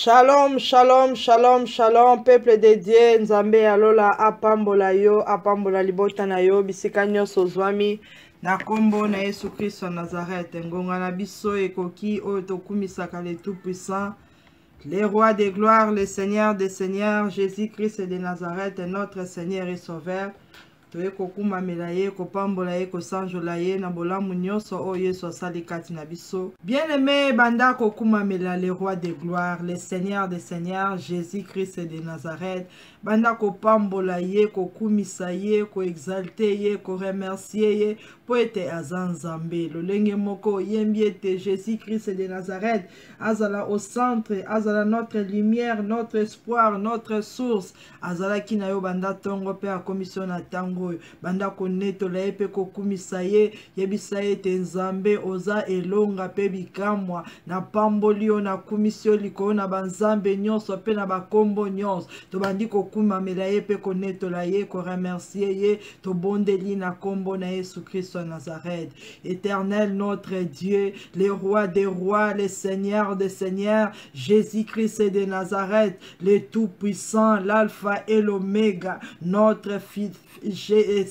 Shalom, shalom, shalom, shalom, peuple de Dieu, Nzambe alola apambola yo, apambola libota na yo, bisika nyonso zwami, na kombo na Yesu Christ wa Nazareth, ngonga na biso ekoki oyo tokumisaka le tout-puissant, le roi des gloires, le Seigneur des seigneurs, Jésus-Christ de Nazareth, notre Seigneur et Sauveur. Toye kokumamela ye kopambola ye kosanjola ye na bolamu nyonso oyo Yesu asali kati na biso. Bien-aimé banda kokumamela le roi de gloire, le Seigneur des seigneurs, Jésus-Christ de Nazareth. Banda kopambola ye kokumisa ye koexalte ye koremercier ye po ete aza Nzambe. Lolenge moko yembi ete Jésus-Christ de Nazareth azala au centre, azala notre lumière, notre espoir, notre source. Azala ki na yo banda tongo pe a commission na tango banda konetola ye pe kokumisa ye yebisa ye ete Nzambe oza elonga pe bikamwa na pamboli yo na kumisio likolo na banzambe nyonso pe na bakombo nyonso tobandi kokumamela ye pe konetola ye koremercier ye tobondeli na kombo na Yesu Christ wa Nazareth. Éternel notre Dieu, le roi des rois, le Seigneur des seigneurs, Jésus-Christ de Nazareth, le tout-puissant, l'alpha et l'oméga, notre fils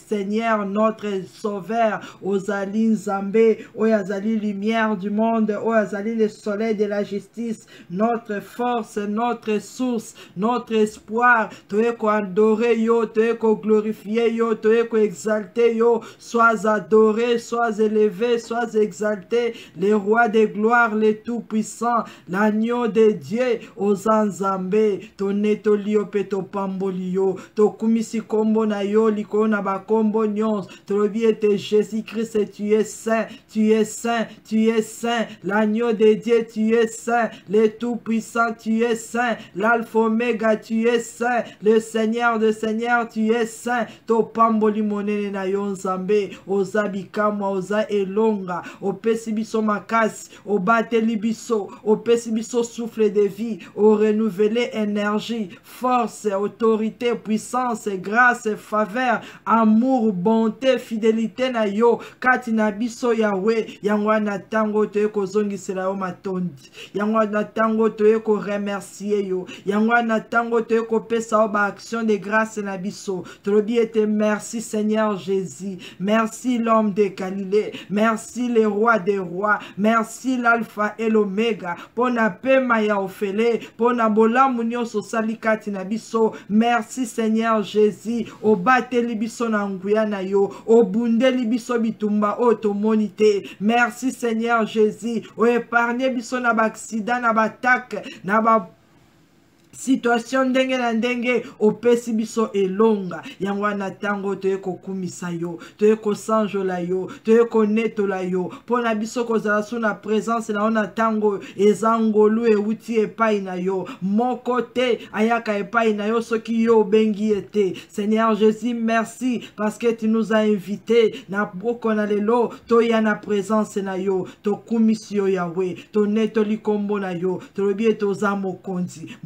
Seigneur, notre sauveur, Ozali Nzambe, Oyazali lumière du monde, Oyazali le soleil de la justice, notre force, notre source, notre espoir, Toye ko adoré yo, Toye ko glorifié yo, Toye ko exalté yo, sois adoré, sois élevé, sois exalté, le roi de gloire, le tout-puissant, l'agneau de Dieu, Ozanzambe, Toneto lio peto pambolio, Tokumisi kombo na yo, Likona bakombo nyons, Tolobi ete Jésus-Christ, tu es saint, tu es saint, tu es saint, l'agneau de Dieu, tu es saint, le tout-puissant, tu es saint, l'alpha oméga, tu es saint, le Seigneur de Seigneur, tu es saint, to pamboli monene na yo Nzambe, oza bikamwa, oza elonga, opesi biso makasi, obateli biso, opesi biso souffle de vie, o renouveler énergie, force, autorité, puissance, grâce, faveur, amour, bonté, fidélité na yo, kati na biso Yahweh, yangwa na tango toye kozongisela yo matondi, yangwa na tango toye ko remercier yo, yangwa na tango toye kopesa yo ba action de grâce na biso, tolobi ete merci Seigneur Jésus, merci l'homme de Galilée, merci le roi des rois, merci l'alpha et l'oméga, pona pema ya ofele, pona bolamu nyonso sali kati na biso, merci Seigneur Jésus, obateli biso na nguya na yo, obundeli biso bitumba o tomoni te, merci Seigneur Jésus, o épargné biso na ba accident na ba attaque na ba situation ndenge na ndenge opesi biso elonga yangwa na tango toye kokumisa yo toye kosanjola yo toye konetola yo pona biso kozala su na présence na ona tango ezangolu euti epai na yo moko te ayaka epai na yo soki yo bengi ete. Seigneur Jésus, merci parce que tu nous as invités na boko na lelo toya na présence na yo to kumisi yo Yahweh to netoli kombo na yo to lobi toza mokonzi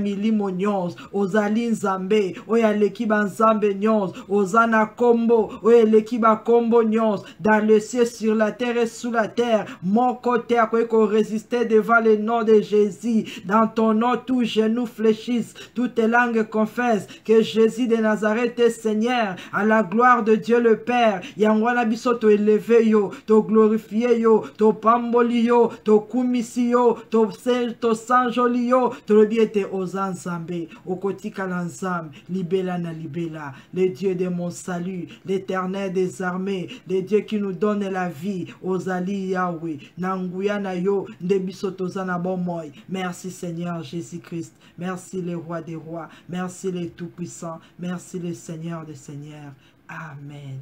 milimo nyons, ozali Nzambe, oya leki ba Nzambe nyons, ozana kombo, oya leki ba kombo nyons, dans le ciel, sur la terre et sous la terre, mon côté a qu'on résister devant le nom de Jésus, dans ton nom tout genou fléchisse, toutes les langues confessent que Jésus de Nazareth est Seigneur, à la gloire de Dieu le Père, yangwana biso to élevé yo, to glorifié yo, to pamboli yo, to kumisi yo, to sanjoli yo, to lobiete Nzambe, okotika la Nzambe, libela na libela, le Dieu de mon salut, l'Éternel des armées, le Dieu qui nous donne la vie, ozali Yahweh, nanguya na yo, ndebiso tozana bomoy. Merci Seigneur Jésus-Christ, merci le roi des rois, merci le tout-puissant, merci le Seigneur des seigneurs. Amen.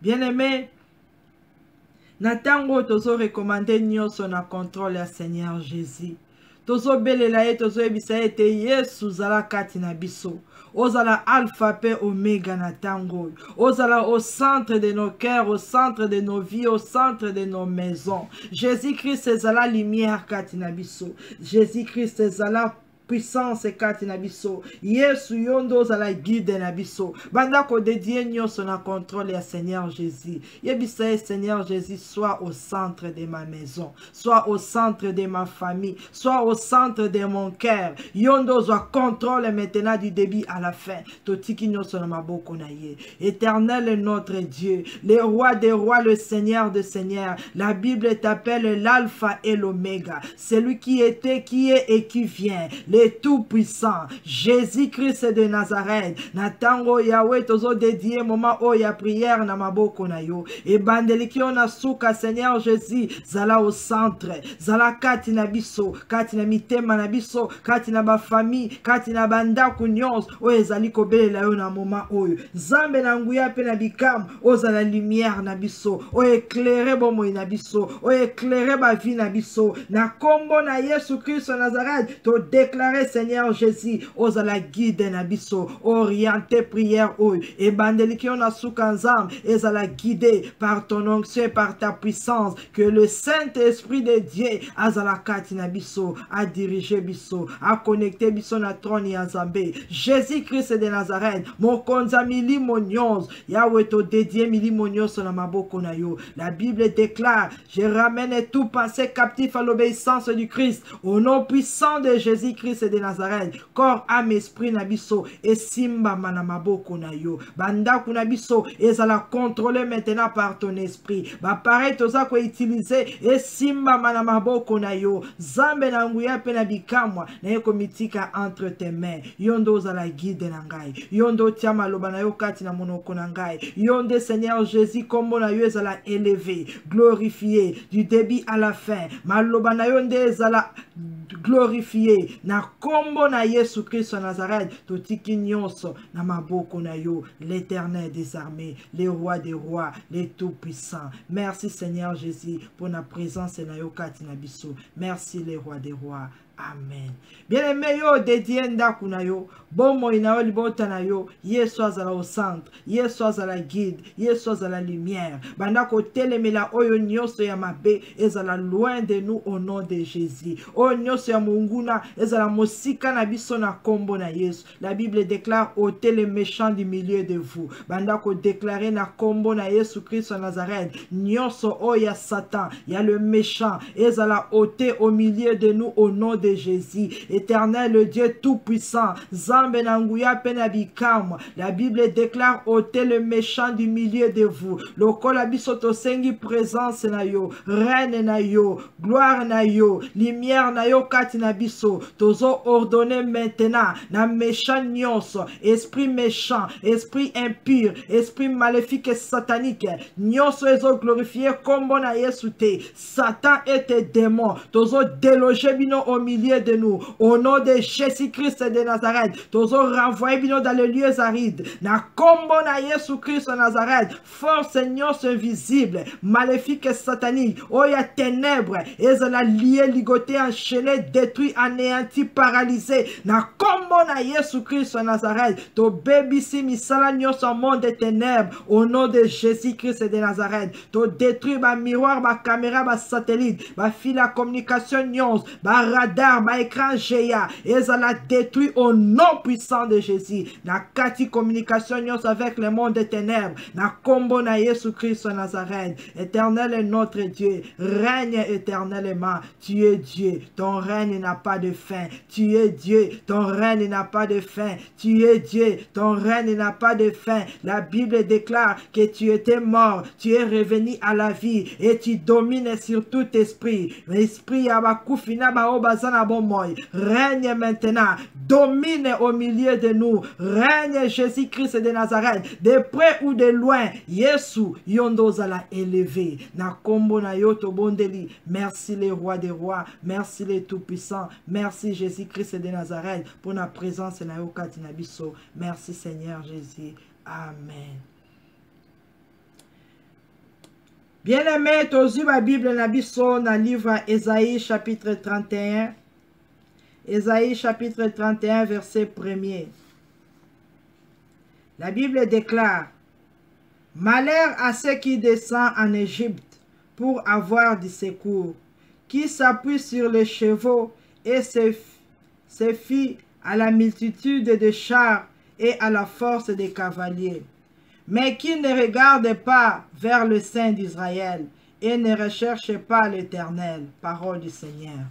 Bien-aimé, natango tozo recommandé nyonso na contrôle ya Seigneur Jésus. Tozo belela ye tozo ebisa ete Yesu zala kati na biso. Ozala alpha pe omega na tango. Ozala au centre de nos cœurs, au centre de nos vies, au centre de nos maisons. Jésus-Christ zala lumière kati na biso. Jésus-Christ zala puissance kati na biso. Yesu yondo ozala guide na biso. Banda ko dédier nyonso na contrôle ya Seigneur Jésus. Yebisa Seigneur Jésus, sois au centre de ma maison, sois au centre de ma famille, sois au centre de mon cœur. Yondo soit contrôle maintenant du début à la fin. Totiki nyonso na maboko na ye. Éternel est notre Dieu, le roi des rois, le Seigneur des seigneurs. La Bible t'appelle l'alpha et l'oméga, celui qui était, qui est et qui vient, le tout-puissant, Jésus-Christ de Nazareth. Natango Yahweh tozo dédié moment o ya prière na maboko na yo. Et bandeliki on a souka Seigneur Jésus, zala au centre, zala kati na biso, kati na mitema na biso, kati na ba famille, kati na banda kunyons, o ezali kobele la yo na moment oyo. Zambe na nguya pe na bikam, o zala lumière na biso, o éclairer bomo na biso, o éclairer ba vie na biso. Na kombo na Yesu Christ Nazareth, to déclarer Seigneur Jésus, o zala guide na biso, orienter prière oyo. Et bandeliki on a soukanzam, et zala guidé par ton onction, par ta puissance, que le Saint-Esprit de Dieu azala kati na biso, a diriger biso, a connecter biso na trône ya Nzambe. Jésus-Christ de Nazareth, mon konza mili monyons, Yahweh to dédié mili monyons na maboko na yo. La Bible déclare, je ramène tout passé captif à l'obéissance du Christ, au nom puissant de Jésus-Christ de Nazareth. Corps, âme, esprit na biso, et simba mana maboko na yo. Banda kuna biso, et ça la contrôler maintenant par ton esprit. Ba pareil toza ko utiliser, et simba mana maboko na yo. Zambe na nguya pe na bikamwa, na yeko mitika entre tes mains. Yondo za la guide na ngai. Yondo tia maloba na yo kati na monoko na ngai. Yonde Seigneur Jésus, kombo na yo za la élevé, glorifié, du début à la fin. Maloba na yonde za la glorifié. Na kombo na Yesu Christ Nazareth, totiki nyonso na maboko na yo, l'Éternel des armées, le roi des rois, le tout-puissant. Merci Seigneur Jésus pour la présence na yo kati na biso. Merci le roi des rois. Amen. Bien aimé yo dédié ndaku na yo, bomo ina yo libota na yo, Yesu azala au centre, Yesu azala guide, Yesu azala lumière. Banda ko telemela oyo nyonso ya mabe ezala loin de nous au nom de Jésus. Oyo nyonso ya munguna ezala mosika na biso na kombo na Yesu. La Bible déclare ôtez les méchants du milieu de vous. Banda ko déclarer na kombo na Yesu Christ Nazareth, nyonso oyo ya Satan, ya le méchant, ezala ôté au milieu de nous au nom de Jésus. Éternel, le Dieu tout-puissant, Zambe nanguya penabikam. La Bible déclare ôtez le méchant du milieu de vous. Lokola bisoto sengi présence na yo, reine na yo, gloire na yo, lumière na yo kati na biso. Tozo ordonner maintenant na méchant nyonso, esprit méchant, esprit impur, esprit maléfique et satanique. Nyonso ezo glorifier kombo na Yesu te. Satan et tes démons, tozo déloger bino au milieu de nous, au nom de Jésus-Christ de Nazareth. Tozo renvoyer bino dans les lieux arides. Na kombo na Yesu Christ Nazareth, force nyonso invisible, maléfique et satanique, oya ténèbres, ezala lié, ligoté, enchaîné, détruit, anéanti, paralysé. Na kombo na Yesu Christ Nazareth, to bebisi misala nyonso monde des ténèbres, au nom de Jésus-Christ de Nazareth. To détruire ba miroir, ba caméra, ba satellite, ba fil à communication nyonso, ba radar, ba écran géant, ezala détruit au nom puissant de Jésus. Na kati communication nyonso avec le monde des ténèbres, na kombo na Yesu Christ Nazareth. Éternel est notre Dieu, règne éternellement. Tu es Dieu, ton règne n'a pas de fin. Tu es Dieu, ton règne n'a pas de fin. Tu es Dieu, ton règne n'a pas de fin. La Bible déclare que tu étais mort, tu es revenu à la vie et tu domines sur tout esprit. L'esprit abakufina baobazana bomoy. Règne maintenant, domine au milieu de nous. Règne Jésus-Christ de Nazareth, de près ou de loin. Yesu yondo zala élevé. Na kombo na yoto bondeli. Merci les rois des rois. Merci les tout-puissants. Merci Jésus-Christ de Nazareth pour la présence na yokati na biso. Merci Seigneur Jésus. Amen. Bien-aimé, tozu la Bible na biso na livre Ésaïe chapitre 31. Ésaïe chapitre 31 verset 1er. La Bible déclare: malheur à ceux qui descendent en Égypte pour avoir du secours, qui s'appuient sur les chevaux et se fie à la multitude de chars et à la force des cavaliers, mais qui ne regarde pas vers le Saint d'Israël et ne recherche pas l'Éternel. Parole du Seigneur.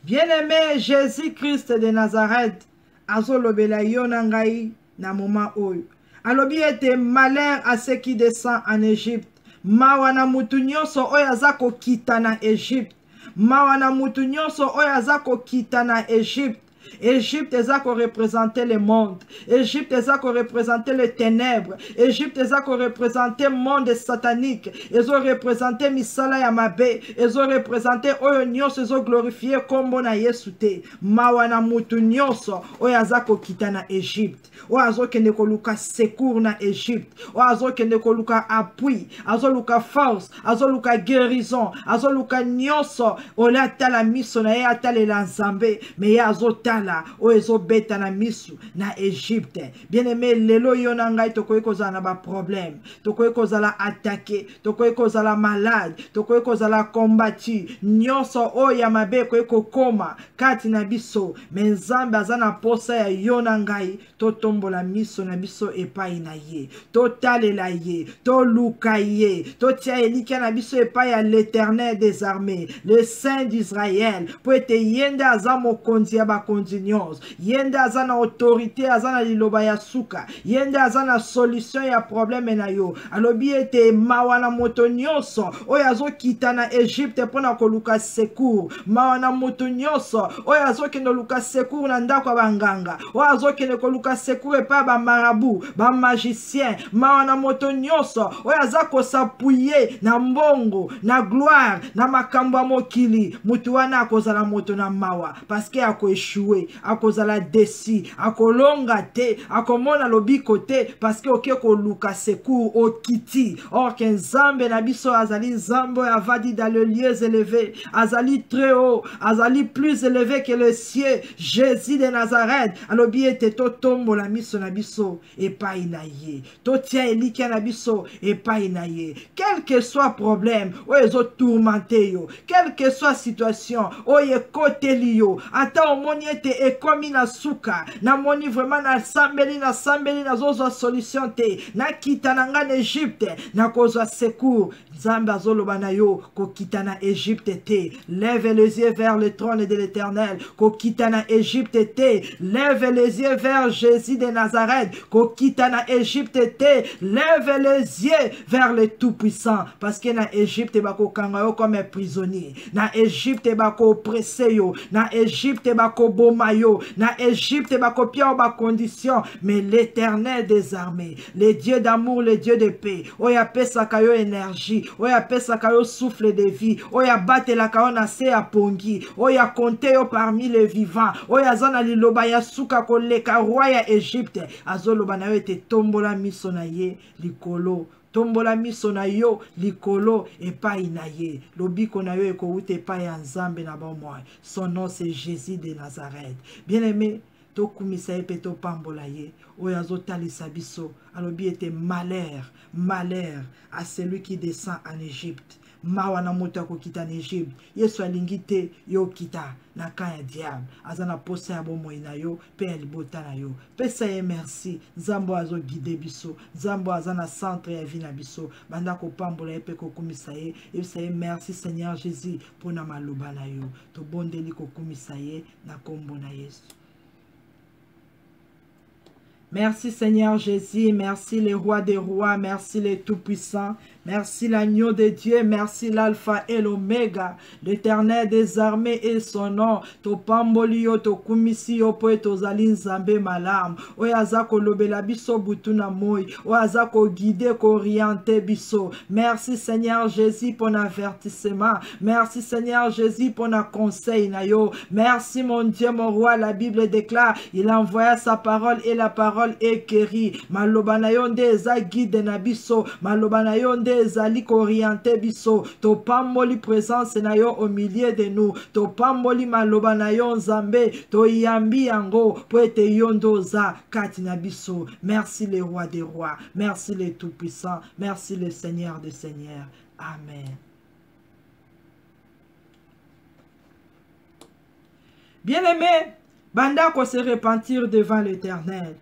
Bien-aimé Jésus-Christ de Nazareth, azolobela yo na ngai na moment oyo. Alobi ete malheur à ceux qui descendent en Égypte. Mawa na mutu nyonso oyo aza kokita na Égypte. Mawa na mutu nyonso oyo aza kokita na Égypte. Égypte eza représenter le monde. Égypte eza représenter les ténèbres. Égypte eza représenter le monde satanique. Ezo représenter misala ya mabe. Ezo représenter oyo nyonso ezo glorifier kombo na Yesu te. Mawa na mutu nyonso oyo aza kokita na Égypte. Oyo azo kende koluka secours na Égypte. Oyo azo kende koluka appui. Azo luka force. Azo luka guérison. Azo luka nyonso. Ole atala miso na ye atalela Nzambe. Me ye azo tala o ezobeta na misu na Égypte. Bien-aimé, lelo yo na ngai tokoki kozala na ba problème, tokoki kozala attaqué, tokoki kozala malade, tokoki kozala combattu, nyonso oyo ya mabe koki kokoma kati na biso. Me Nzambe aza na posa ya yo na ngai totombola miso na biso epai na ye, totalela ye, toluka ye, totia elika na biso epai ya l'Éternel des armées, le Saint d'Israël, po ete yende aza mokonzi ya bakonzi nyonso, yende aza na autorité, aza na liloba ya suka, yende aza na solution ya problème na yo. Alobi ete mawa na moto nyonso oyo azokita na Égypte mpona koluka secours. Mawa na moto nyonso oyo azokende luka secours na ndako ya banganga, oyo azokende koluka secours epai ba marabu, ba magicien. Mawa na moto nyonso oyo aza kosapuye na mbongo, na gloire, na makambo ya mokili. Mutu wana akozala moto na mawa parce que akoeshue, akozala desi, akolonga te, akomona lobiko te parce que oke koluka secours okiti. Or que Nzambe na biso azali Nzambe avadi dans le lieux élevés, azali très haut, azali plus élevé que le ciel. Jésus de Nazareth alobi ete totombo la miso na biso epai na ye, totia elika na biso epai na ye. Quel que soit problème oyo ezo tourmenter yo, quelle que soit situation oyo ekoteli yo, ata omoni ete ekomi na suka, na moni vraiment na sambeli na zozwa solution te, na kita na nga na Égypte na kozwa secours. Nzambe azoloba na yo kokita na Égypte te. Lève les yeux vers le trône de l'Éternel. Kokita na Égypte te. Lève les yeux vers Jésus de Nazareth. Kokita na Égypte te. Lève les yeux vers le Tout-Puissant. Parce que na Égypte bako kanga yo comme prisonnier. Na Égypte bako oppressé yo. Na Égypte bako boma yo. Na Égypte bako pia ba condition. Mais l'Éternel des armées, le Dieu d'amour, le Dieu de paix, oya pesaka yo énergie, oya pesaka yo souffle de vie, oya batelaka yo na se ya pongi, oya compter yo parmi les vivants, oya zana liloba ya suka koleka roi ya Égypte. Azoloba na yo ete tombola miso na ye likolo, tombola miso na yo likolo epai na ye. Lobiko na yo ekouta epai ya Nzambe na bomoi. Son nom c'est Jésus de Nazareth. Bien-aimé, tokumisa ye pe topambola ye oyo azotalisa biso. Alobi ete malheur, malheur à celui qui descend en Égypte. Mawa na moto akokita en Égypte. Yesu alingi te yo kita na ka ya diable. Aza na posa ya bomoi na yo pe ya libota na yo. Pesa ye merci. Nzambo azo guide biso. Nzambo aza na centre ya vie na biso. Banda kopambola ye pe kokumisa ye. Yebisa ye merci Seigneur Jésus pona maloba na yo. Tobondeli kokumisa ye na kombo na Yesu. Merci Seigneur Jésus, merci le roi des rois, merci le tout-puissant, merci l'agneau de Dieu, merci l'alpha et l'oméga, l'Éternel des armées et son nom. Topamboli yo, tokumisi yo po etozali Nzambe malamu. Oyo aza kolobela biso butu na moi, oyo aza ko guider, ko orienter biso. Merci Seigneur Jésus pour l'avertissement, merci Seigneur Jésus pour le conseil na yo. Merci mon Dieu, mon roi, la Bible déclare, il envoya sa parole et la parole écrit. Maloba na yo nde eza guide na biso, maloba na yo nde ezali orienté biso. Topamboli présence na yo au milieu de nous, topamboli maloba na yo Nzambe, toyambi yango po ete yo ndoza kati na biso. Merci le roi des rois, merci le tout-puissant, merci le Seigneur des seigneurs. Amen. Bien-aimé, banda ko se repentir devant l'Éternel.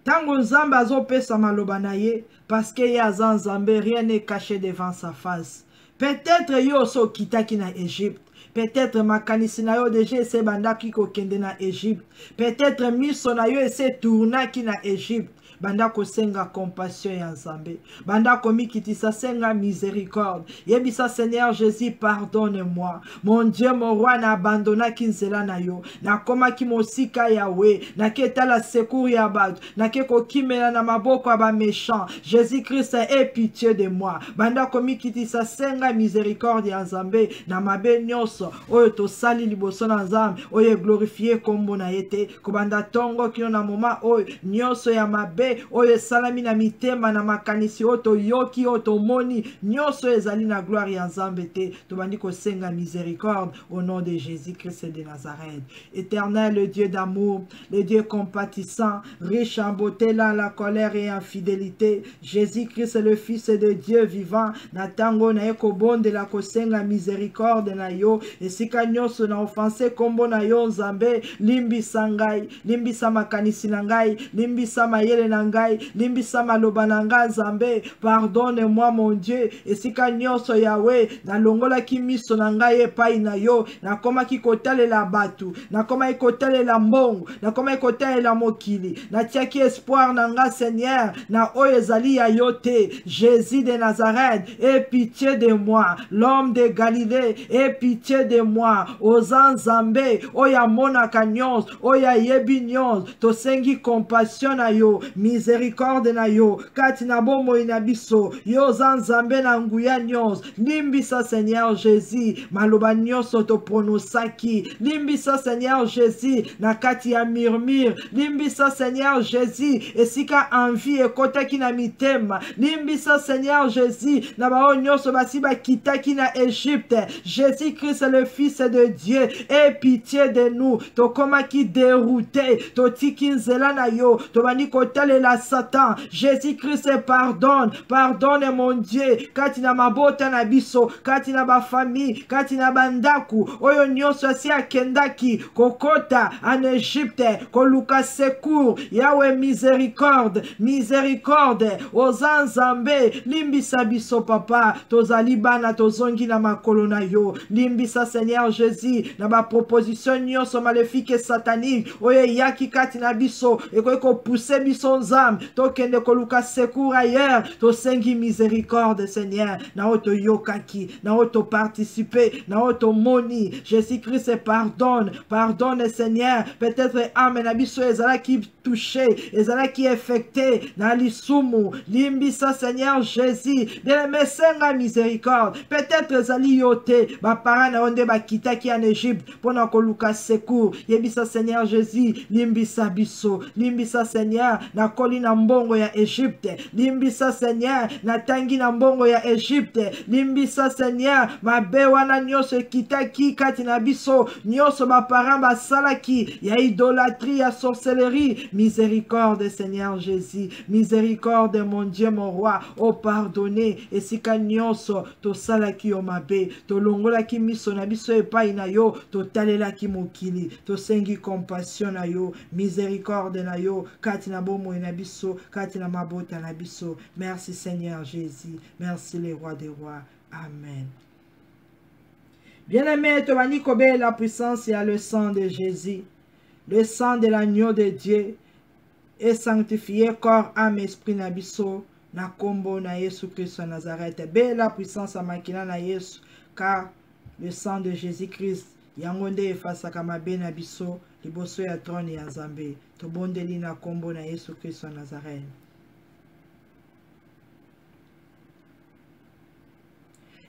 Tango Nzambe azopesa maloba na ye, parce que ye aza Nzambe, rien n'est caché devant sa face. Peut-être yo so kitaki na Égypte. Peut-être makanisi na yo déjà ese bandaki kokende na Égypte. Peut-être miso na yo ese tournaki na Égypte. Banda kosenga compassion ya Nzambe. Banda komikitisa senga miséricorde. Yebisa Seigneur Jésus, pardonne-moi. Mon Dieu, mon roi, na abandonna kinzela na yo. Na koma ki mosika Yahweh. Na keta la secours ya batu. Na ke kokimela na maboko aba méchant. Jésus-Christ, aie pitié de moi. Banda komikitisa senga miséricorde ya Nzambe. Na mabe nyonso. Oyo tosali liboso na Nzambe. Oyo glorifié kombo na yete. Kobanda tongo kino na moma oyo nyonso ya mabe. Oyo salami na mitema na makanisi oto yoki oto moni nyonso ezali na gloire ya Nzambe te tobandi kosenga miséricorde au nom de Jésus-Christ de Nazareth. Éternel, le Dieu d'amour, le Dieu compatissant, riche en beauté, lent la colère et en fidélité, Jésus-Christ le Fils de Dieu vivant, na tango na eko bonde la kosenga miséricorde na yo esika nyonso na offensé kombo na yo Nzambe, limbisa ngai, limbisa makanisi na ngai, limbisa mayele na ngai, limbisa maloba na ngai Nzambe, pardonne-moi mon Dieu, esika nyonso Yahweh, na longola ki miso na ngai epai na yo, na koma ki kotalela batu, na koma kotalela mbongo, na koma kotalela mokili, na tiaki espoir na ngai Seigneur, na oyo ezali ya yo te, Jésus de Nazareth, aie pitié de moi, l'homme de Galilée, aie pitié de moi, oza Nzambe, oya monaka nyonso, oya yebi nyonso, tosengi compassion na yo, miséricorde na yo, kati na bomoi na biso, yo za Nzambe na nguya nyonso, limbisa Seigneur Jésus, maloba nyonso to pronosaki, limbisa Seigneur Jésus, na kati ya murmure, limbisa Seigneur Jésus, esika envie ekotaki na mitema, limbisa Seigneur Jésus, na bao nyonso basi bakitaki na Égypte, Jésus-Christ le Fils de Dieu, aie pitié de nous, tokomaki dérouté, totiki nzela na yo, tobandi kotalela Satan, Jésus-Christ pardonne, pardonne mon Dieu, kati na mabota na biso, kati na ba famille, kati na bandaku, oyo nyonso asi akendaki, kokota en Égypte, koluka secours, Yahweh miséricorde, miséricorde, oza Nzambe, limbisa biso papa, tozali bana tozongi na makolo na yo, limbisa Seigneur Jésus, na ba proposition nyonso maléfique satanique, oyo yaki kati na biso, eko pousser biso Nzambe, tokende koluka secours ailleurs, tosengi miséricorde Seigneur, na oto yokaki, na oto participer, na oto moni, Jésus-Christ pardonne, pardonne Seigneur, peut-être âme na biso ezalaki touché, ezalaki affecté, na lisumu, limbisa Seigneur Jésus, de mesenga miséricorde, peut-être ezali yote, ba parents na onde bakitaki en Égypte, pona koluka secours, yebisa Seigneur Jésus, limbisa biso, limbisa Seigneur, na koli na mbongo ya Égypte, limbisa Seigneur, na tangi na mbongo ya Égypte, limbisa Seigneur, mabe wana nyonso kitaki kati na biso, nyonso ba parents basalaki, ya idolâtrie, ya sorcellerie, miséricorde Seigneur Jésus, miséricorde mon Dieu mon roi, oh pardonner, esika nyonso, to salaki yo mabe, to longolaki miso na biso epai na yo, to talelaki mokili, to sengi compassion na yo, miséricorde na yo, kati na bomo na biso, kati na mabota na biso. Merci Seigneur Jésus, merci le roi des rois. Amen. Bien-aimé, tobani kobe la puissance et le sang de Jésus, le sang de l'agneau de Dieu, est sanctifié corps, âme, esprit na biso, na kombo na Yesu Christ de Nazareth. Be la puissance à makina na Yesu, car le sang de Jésus-Christ, yangonde efasaka mabe na biso, liboso ya trône ya Nzambe. Tobondeli na kombo na Yesu Christ de Nazareth.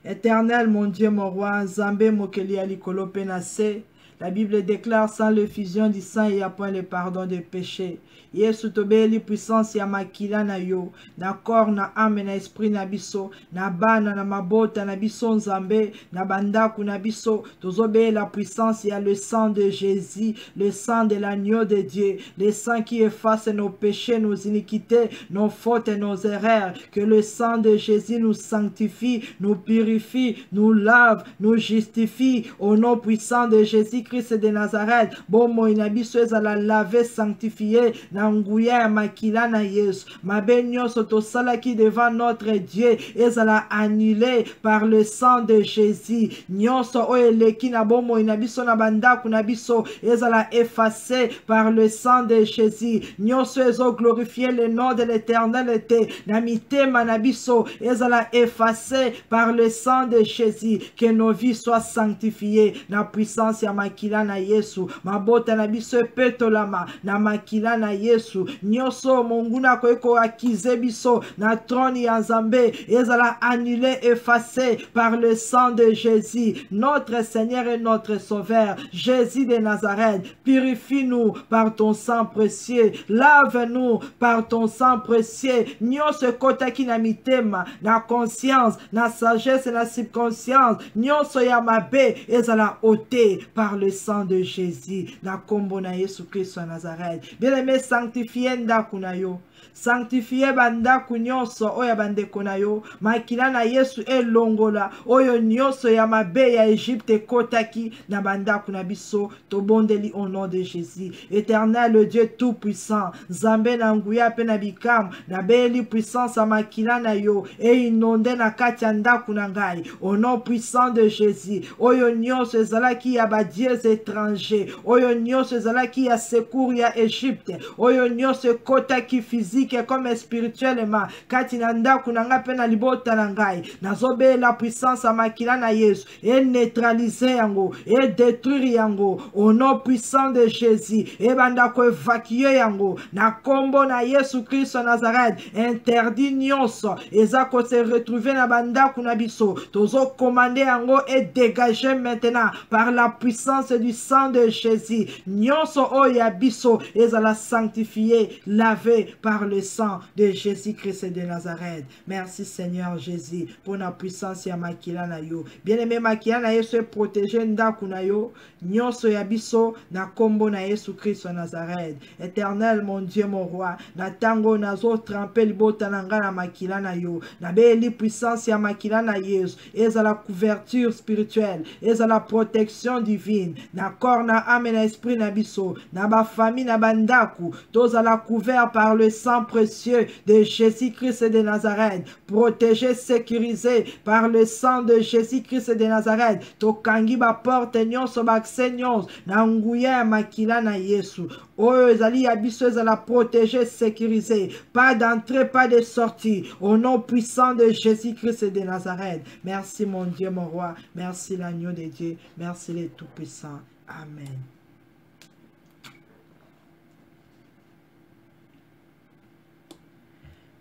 Éternel, mon Dieu, mon roi, Nzambe mokeli ya likolo pe na se. La Bible déclare sans l'effusion du sang, il n'y a point le pardon des péchés. Yesu tobeli puissance ya makila na yo, na corps, na âme, na esprit na biso, na bana, na mabota, na biso Nzambe, na bandaku na biso, tozobe la puissance ya le sang de Jésus, le sang de l'agneau de Dieu, le sang qui efface nos péchés, nos iniquités, nos fautes et nos erreurs, que le sang de Jésus nous sanctifie, nous purifie, nous lave, nous justifie, au nom puissant de Jésus-Christ Jésus-Christ de Nazareth. Bomo inabiso ezala lavé, sanctifié, na nguya ya makila na Yesu. Mabe nyonso tosalaki devant notre Dieu ezala annulé par le sang de Jésus. Nyonso oyo eleki na bomo inabiso na bandako na biso ezala effacé par le sang de Jésus. Nyonso ezo glorifier le nom de l'Éternel te na mitema na biso ezala effacé par le sang de Jésus. Que nos vies soient sanctifiées na puissance ya makila na Yesu. Mabota na biso petolama na makila na Yesu. Nyonso monguna koeko akize biso na trône ya Nzambe ezala annulé, effacé par le sang de Jésus. Notre Seigneur et notre Sauveur, Jésus de Nazareth, purifie-nous par ton sang précieux. Lave-nous par ton sang précieux. Nyonso kotaki na mitema, na conscience, na sagesse, na subconscience. Nyonso ya mabe ezala ôté par le sang de Jésus. Na kombo na Yesu Christ wa Nazareth. Bien-aimé, sanctifiez ndako na yo. Sanctifié bandako nyonso oya bandeko na yo. Makila na Yesu elongola oyo nyonso ya mabe ya Egypte kotaki na bandako na biso. Tobondeli au nom de Jésus. Éternel, le Dieu tout puissant, Nzambe na nguya pe na bikam na beli puissance a makila na yo e inonde na kati ya ndako na ngai. Au nom puissant de Jésus. Oyo nyonso ezalaki ya ba dieux étrangers. Oyo nyonso ezalaki ya secours ya Egypte. Oyo nyonso kotaki physique comme spirituellement kati na ndako na nga pe na libota na ngai nazobe la puissance a makila na Yesu et neutraliser yango et détruire yango au nom puissant de Jésus et banda ko évacuer yango na kombo na Yesu Christ wa Nazareth. Interdit nyonso eza ko se retrouver na bandako na biso tozo commander yango et dégager maintenant par la puissance du sang de Jésus. Nyonso oya biso ezala sanctifié, lavé par le sang de Jésus-Christ de Nazareth. Merci Seigneur Jésus pour la puissance ya makila na yo. Bien-aimé, makila na Yesu est protégé ndako na yo. Nyonso ya biso na kombo na Yesu Christ wa Nazareth. Éternel mon Dieu mon roi, na tango nazo tremper libota na nga na makila na yo. Na beli puissance ya makila na Yesu. Eza la couverture spirituelle, eza la protection divine. Na corps na âme na esprit na biso, na ba famille na bandako, toza la couvert par le sang précieux de Jésus-Christ de Nazareth, protégé, sécurisé par le sang de Jésus-Christ de Nazareth. Tokangi ba porte nyonso bakse nyonso na nguya makila na Yesu. Oyo ezali ya biso ezala protégé, sécurisé, pas d'entrée, pas de sortie, au nom puissant de Jésus-Christ de Nazareth. Merci mon Dieu, mon roi, merci l'agneau de Dieu, merci le Tout-Puissant. Amen.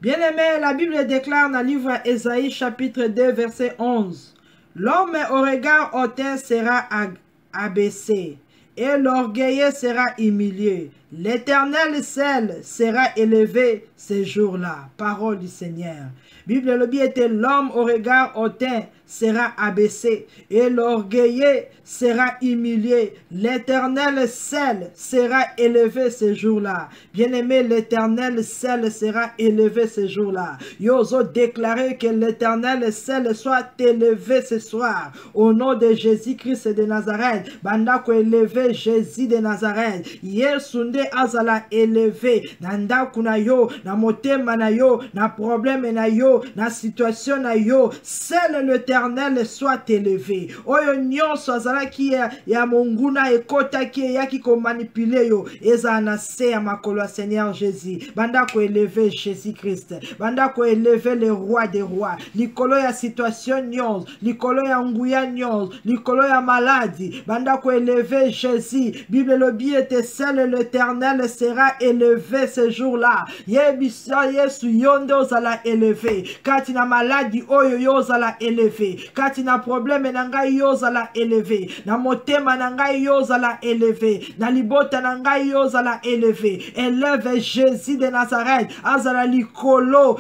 Bien-aimé, la Bible déclare dans le livre Ésaïe chapitre 2 verset 11. L'homme au regard hautain sera abaissé et l'orgueilleux sera humilié. L'Éternel seul sera élevé ces jours-là. Parole du Seigneur. Bible le bien était l'homme au regard hautain sera abaissé et l'orgueilleux sera humilié. L'Éternel seul sera élevé ce jour-là. Bien-aimé, l'Éternel seul sera élevé ce jour-là. Yoso déclaré que l'Éternel seul soit élevé ce soir. Au nom de Jésus-Christ de Nazareth. Bandako élevé Jésus de Nazareth. Yesunde azala élevé. Nandaku na yo, na motema na yo, na problème na yo, na situation na yo. Seul l'Éternel soit élevé. Oyo nyonso azala ki ya monguna ekota ki ya ki ko manipuler yo. Eza na se ya makolo Seigneur Jésus. Banda ko élevé Jésus Christ. Banda ko élevé le roi des rois. Likolo ya situation nyonso, likolo ya nguya nyonso, likolo ya maladie. Banda ko élevé Jésus. Bible le bien était seul l'Éternel sera élevé ce jour-là. Yebisa Yesu yondo zala élevé. Katina maladie oyo yo zala élevé. Katina problème nanga yo zala élevé. Na motema nanga yo zala élevé. Na libota nanga yo zala élevé. Élève Jésus de Nazareth. Azala likolo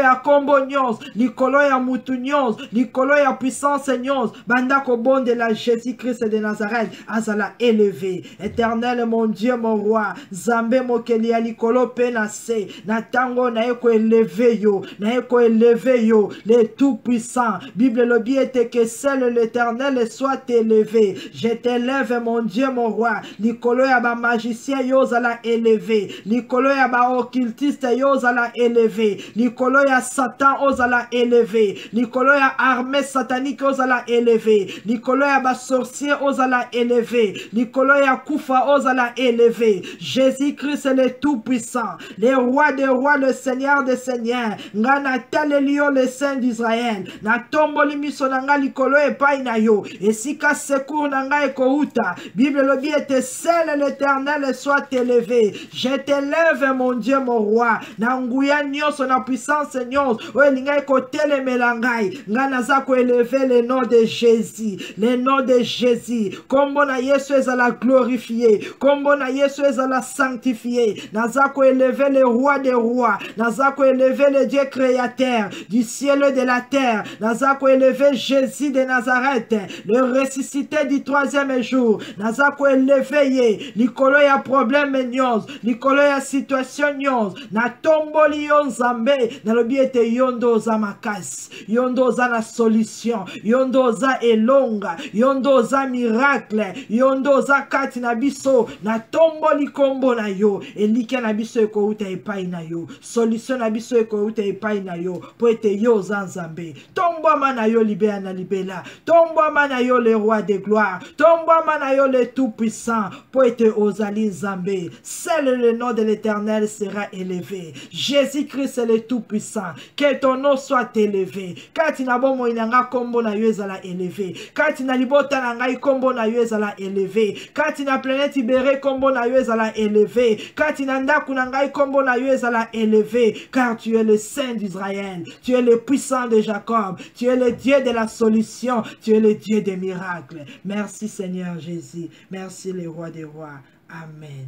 ya kombo nyonso, likolo ya mutu nyonso, likolo ya puissance nyonso. Banda ko bonde la Jésus Christ de Nazareth. Azala élevé. Éternel mon Dieu mon roi. rois. Zambé mokeli ya likolo pe na se. Na tango na eko élevé yo. Na eko élevé yo. Les tout-puissants. Bible le bien était que seul l'Éternel soit élevé. Je t'élève mon Dieu mon roi. Likolo ya ba magicien yo zala élevé. Likolo ya ba occultiste yo zala élevé. Likolo ya Satan yo zala élevé. Likolo ya armée satanique yo zala élevé. Likolo ya ba sorcier yo zala élevé. Likolo ya kufa yo zala élevé. Jésus-Christ est le tout-puissant. Le roi des rois, le Seigneur des seigneurs. Ngana talelio le Saint d'Israël. Na tomboli miso nanga likolo epai na yo. Esika secours nanga ekouta. Bible le bien était seul l'Éternel soit élevé. Je t'élève mon Dieu mon roi. Na nguya nyonso na puissance nyonso. O linga eko telemela ngai. Ngana zako élever le nom de Jésus. Le nom de Jésus. Kombo na Yesu ezala glorifié. Kombo na Yesu ezala sanctifié. Nazako élever le roi des rois. Nazako élever le Dieu créateur du ciel et de la terre. Nazako élever Jésus de Nazareth, le ressuscité du troisième jour. Nazako élever ye. Likolo ya problème nyons. Likolo ya situation nyons. Na tomboli yon zambe. Na lobi ete yondo za makasi. Yondo za na solution. Yondo za elonga. Yondo za miracle. Yondo za kati na biso. Na tomboli kombo na yo. Elike na biso eko uta epai na yo. Solution na biso eko uta epai na yo. Po ete yo za nzambe. Tombo mana yo libea na libela. Tombo mana yo le roi de gloire. Tombo mana yo le tout puissant. Po ete ozali nzambe. Seul le nom de l'Éternel sera élevé. Jésus-Christ est le tout puissant. Que ton nom soit élevé. Katina bomo inanga kombo na yo ezala élevé. Katina libota na ngai kombo na yo ezala élevé. Katina planète ibéré kombo na yo ezala élevé. Katina ndaku na ngai kombo na yo ezala élevé. Car tu es le Saint d'Israël. Tu es le puissant de Jacob. Tu es le Dieu de la solution. Tu es le Dieu des miracles. Merci Seigneur Jésus. Merci le roi des rois. Amen.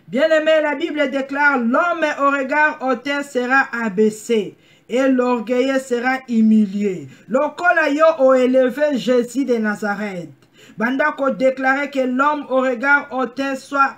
Bien-aimé, la Bible déclare, l'homme au regard hautain sera abaissé et l'orgueilleux sera humilié. Lokola yo o élevé Jésus de Nazareth. Bandako déclarait que l'homme au regard hautain soit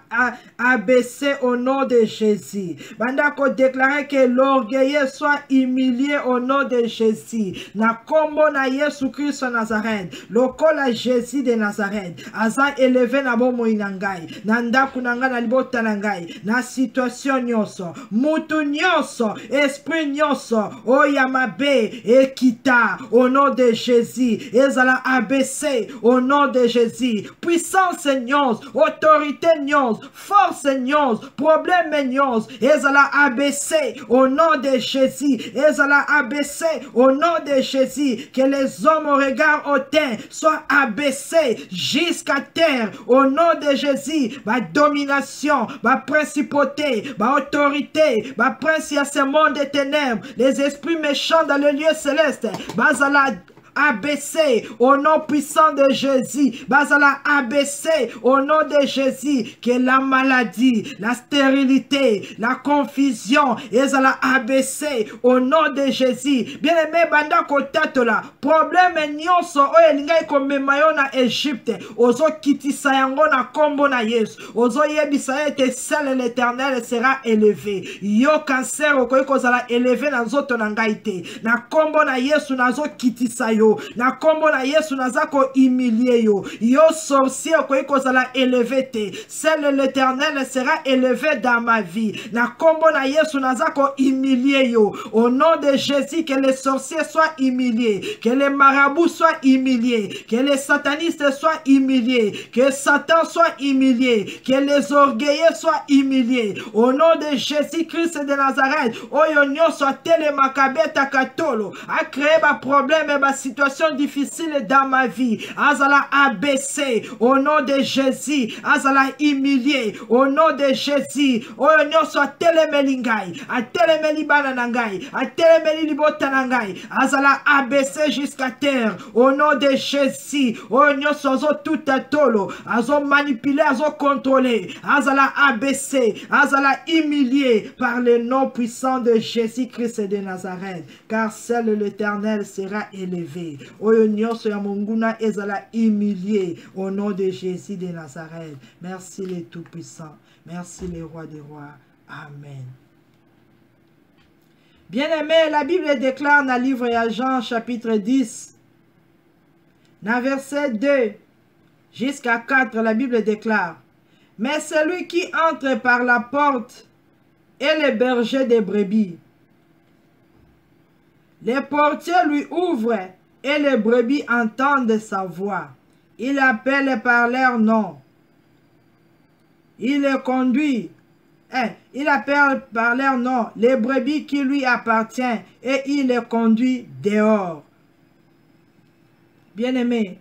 abaissé au nom de Jésus. Bandako déclarait que l'orgueilleux soit humilié au nom de Jésus. Na kombo na Yesu Christ Nazareth. Lokola Jésus de Nazareth. Aza élevé na bomo inangai. Na ndaku nanga na libota nangai. Na situation nyonso. Mutu nyonso. Esprit nyonso. Oyamabe ekita au nom de Jésus. Ezala abaissé au nom de Jésus. Puissance nyons, autorité nyons, force nyons, problème nyons. Ezala abaissé au nom de Jésus. Ezala abaissé au nom de Jésus. Que les hommes au regard hautain soient abaissés jusqu'à terre au nom de Jésus. Ma domination, ma principauté, ma autorité, ma prince à ce monde des ténèbres, les esprits méchants dans le lieu céleste. Bazala abaissé au nom puissant de Jésus. Bazala abaissé au nom de Jésus. Que la maladie, la stérilité, la confusion, ezala abaissé au nom de Jésus. Bien aimé, banda kotatola. Problème nyonso oyo elingai komema yo na Égypte. Ozo kitisa yango na kombo na Yesu. Ozo yebisa ete seul l'Éternel sera élevé. Yo cancer okoki kozala élevé na nzoto na ngai te. Na kombo na Yesu nazo kitisa yo. Na kombo na Yesu nazako humilier yo. Yo sorcier okoki kozala élevé te. Seul l'Éternel sera élevé dans ma vie. Na kombo na Yesu nazako humilier yo. Au nom de Jésus, que les sorciers soient humiliés, que les marabouts soient humiliés, que les satanistes soient humiliés, que Satan soit humilié, que les orgueilleux soient humiliés. Au nom de Jésus-Christ de Nazareth, oyonyo soit télémakabeta katolo a créé ma problème et ma situation difficile dans ma vie. Azala abaissé au nom de Jésus. Azala humilié au nom de Jésus. Oyonyo soit télémelingai, a télémeli bananangai, a télémeli libotanangai. Azala abaissé jusqu'à terre au nom de Jésus. Oyonyo soit tout à tolo, azo manipulé, azo contrôlé. Azala abaissé, azala humilié par le nom puissant de Jésus-Christ de Nazareth. Car seul l'Éternel sera élevé. élevé. Oyo nyonso ya monguna ezala humilié au nom de Jésus de Nazareth. Merci les Tout-Puissants. Merci les rois des rois. Amen. Bien-aimé, la Bible déclare dans le livre de Jean chapitre 10, dans verset 2 jusqu'à 4, la Bible déclare: mais celui qui entre par la porte est le berger des brebis. Les portiers lui ouvrent et les brebis entendent sa voix. Il appelle par leur nom. Il les conduit. Il appelle par leur nom les brebis qui lui appartiennent et il les conduit dehors. Bien-aimé,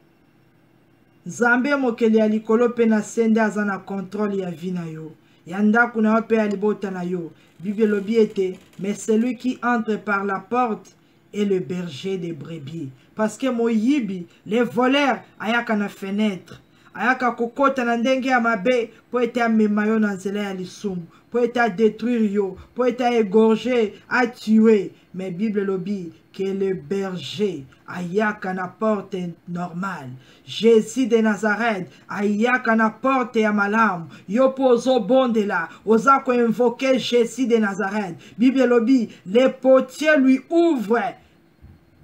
Nzambe mokeli ya likolo pe na sende aza na contrôle ya vie na yo. Ya ndako na yo pe ya libota na yo. Bible lobi ete, mais celui qui entre par la porte est le berger des brebis. Parce que moyibi, les voleurs, ayaka na fenêtre. Ayaka kokota na ndenge ya mabe, po ete amema yo na nzela ya lisumu. Po ete a détruire yo, po ete a égorger, a tuer. Mais Bible lobi que le berger ayaka na porte normale. Jésus de Nazareth ayaka na porte ya malamu. Yo pozo bonde la. Oza ko invoquer Jésus de Nazareth. Bible lobi, les portiers lui ouvrent.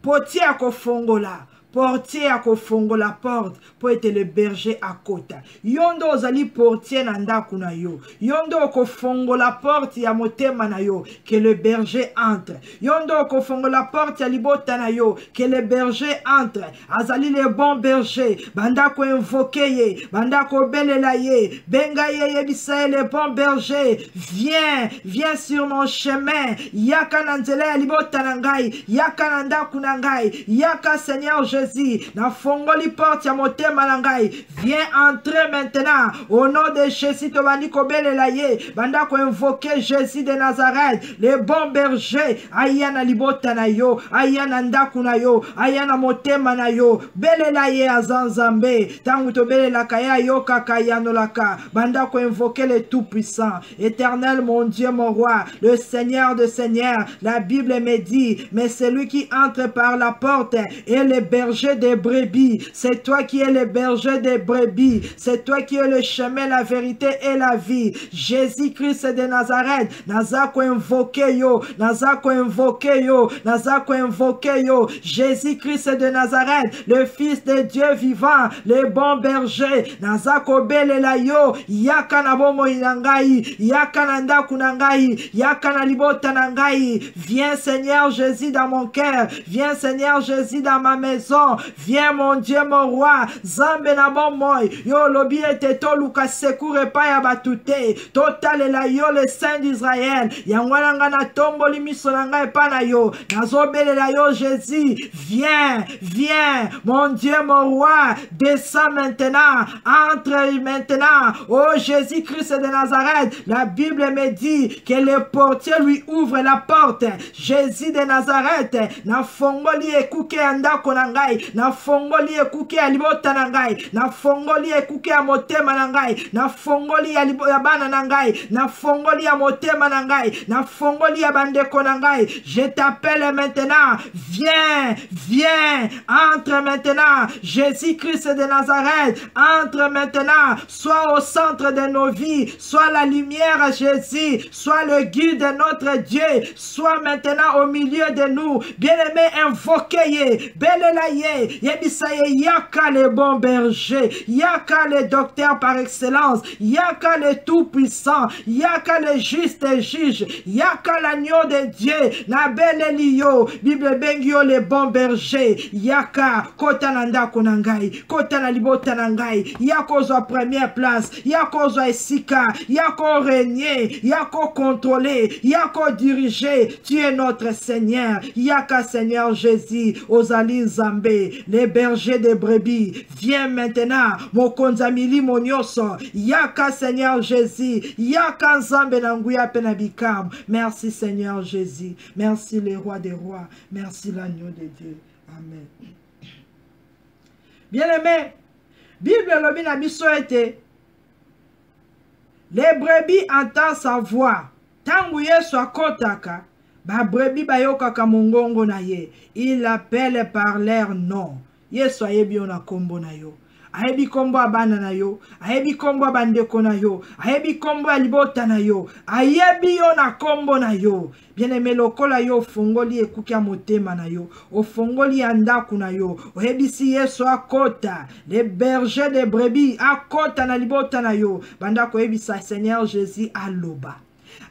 Portier a kofongola. Portier a kofongo la porte pour être le berger à côté. Yondo ozali portier na ndako na yo. Yondo kofongo la porte ya motema na yo que le berger entre. Yondo kofongo la porte ya libota na yo que le berger entre. Azali le bon berger. Bandako invoqué ye, bandako belela ye, benga ye yebisa le bon berger. Viens sur mon chemin. Yaka na nzela ya libota na ngai, yaka na ndako na ngai, yaka Seigneur Jésus. Na fongoli porte ya motema na ngai. Viens entrer maintenant au nom de Jésus. Tobandi kobelela ye, banda ko invoquer Jésus de Nazareth, le bon berger. Aya na libota na yo, aya na ndaku na yo, aya na motema na yo. Belela ye azanzambe. Tangu tobelela kaya yo kaka yanolaka. Banda ko invoquer le tout-puissant, éternel mon Dieu, mon roi, le Seigneur de Seigneurs. La Bible me dit, mais celui qui entre par la porte est le berger des brebis. C'est toi qui es le berger des brebis. C'est toi qui es le chemin, la vérité et la vie. Jésus-Christ de Nazareth. Nazako invoqué yo. Nazako invoqué yo. Nazako invoqué yo. Jésus-Christ de Nazareth. Le Fils de Dieu vivant. Le bon berger. Nazako belela yo. Yaka na bomo inangai. Yaka na ndaku nangai. Yaka na libota nangai. Viens Seigneur Jésus dans mon cœur. Viens Seigneur Jésus dans ma maison. Viens mon Dieu mon roi. Zambe na bon moi. Yo lobi ete to luka sekure pa ya batute. Total la yo le Saint d'Israël. Yangwana nga na tombo limiso na nga epa na yo. Nazobele la yo Jésus. Viens mon Dieu mon roi. Descends maintenant. Entre maintenant. Oh Jésus-Christ de Nazareth. La Bible me dit que le portier lui ouvre la porte. Jésus de Nazareth. Na fongoli ekuke andako na ngai. Na fongoli ekuke ya libota na ngai. Na fongoli ekuke ya motema na ngai. Na fongoli ya bana na ngai. Na fongoli ya motema na ngai. Na fongoli ya bandeko na ngai. Je t'appelle maintenant. Viens. Entre maintenant. Jésus-Christ de Nazareth. Entre maintenant. Sois au centre de nos vies. Sois la lumière Jésus. Sois le guide de notre Dieu. Sois maintenant au milieu de nous. Bien-aimé, invoquez. Belelaye. Yebisaye. Yaka le bon berger. Yaka le docteur par excellence. Yaka le tout-puissant. Yaka le juste juge. Yaka l'agneau de Dieu. Na belelio. Bible bengio le bon berger. Yaka. Kota nanda kunangai. Kota na libota nangai. Yako zo première place. Yako zo esika. Yako régner. Yako contrôler. Yako diriger. Tu es notre Seigneur. Yaka Seigneur Jésus. Ozali Zambé. Les bergers des brebis. Viens maintenant. Mokonzamili monyoso. Yaka Seigneur Jésus. Yaka Nzambe nanguya penabikam. Merci Seigneur Jésus. Merci les rois des rois. Merci l'agneau de Dieu. Amen. Bien-aimé, Bible lobi na biso ete les brebis entendent sa voix. Tangu Yesu akotaka, Ba brebi bayoka kamongongo na ye. Il appelle par leur nom. Yesu ayebi yo na kombo na yo. Ayebi kombo abana na yo. Ayebi kombo abandeko na yo. Ayebi kombo ya libota na yo. Ayebi yo na kombo na yo. Bien-aimé lokola yo fongoli ekuki ya motema na yo. Ofongoli ya ndaku na yo. Oyebisi Yesu akota. Les bergers de brebis akota na libota na yo. Bandako oyebisa Seigneur Jésus aloba.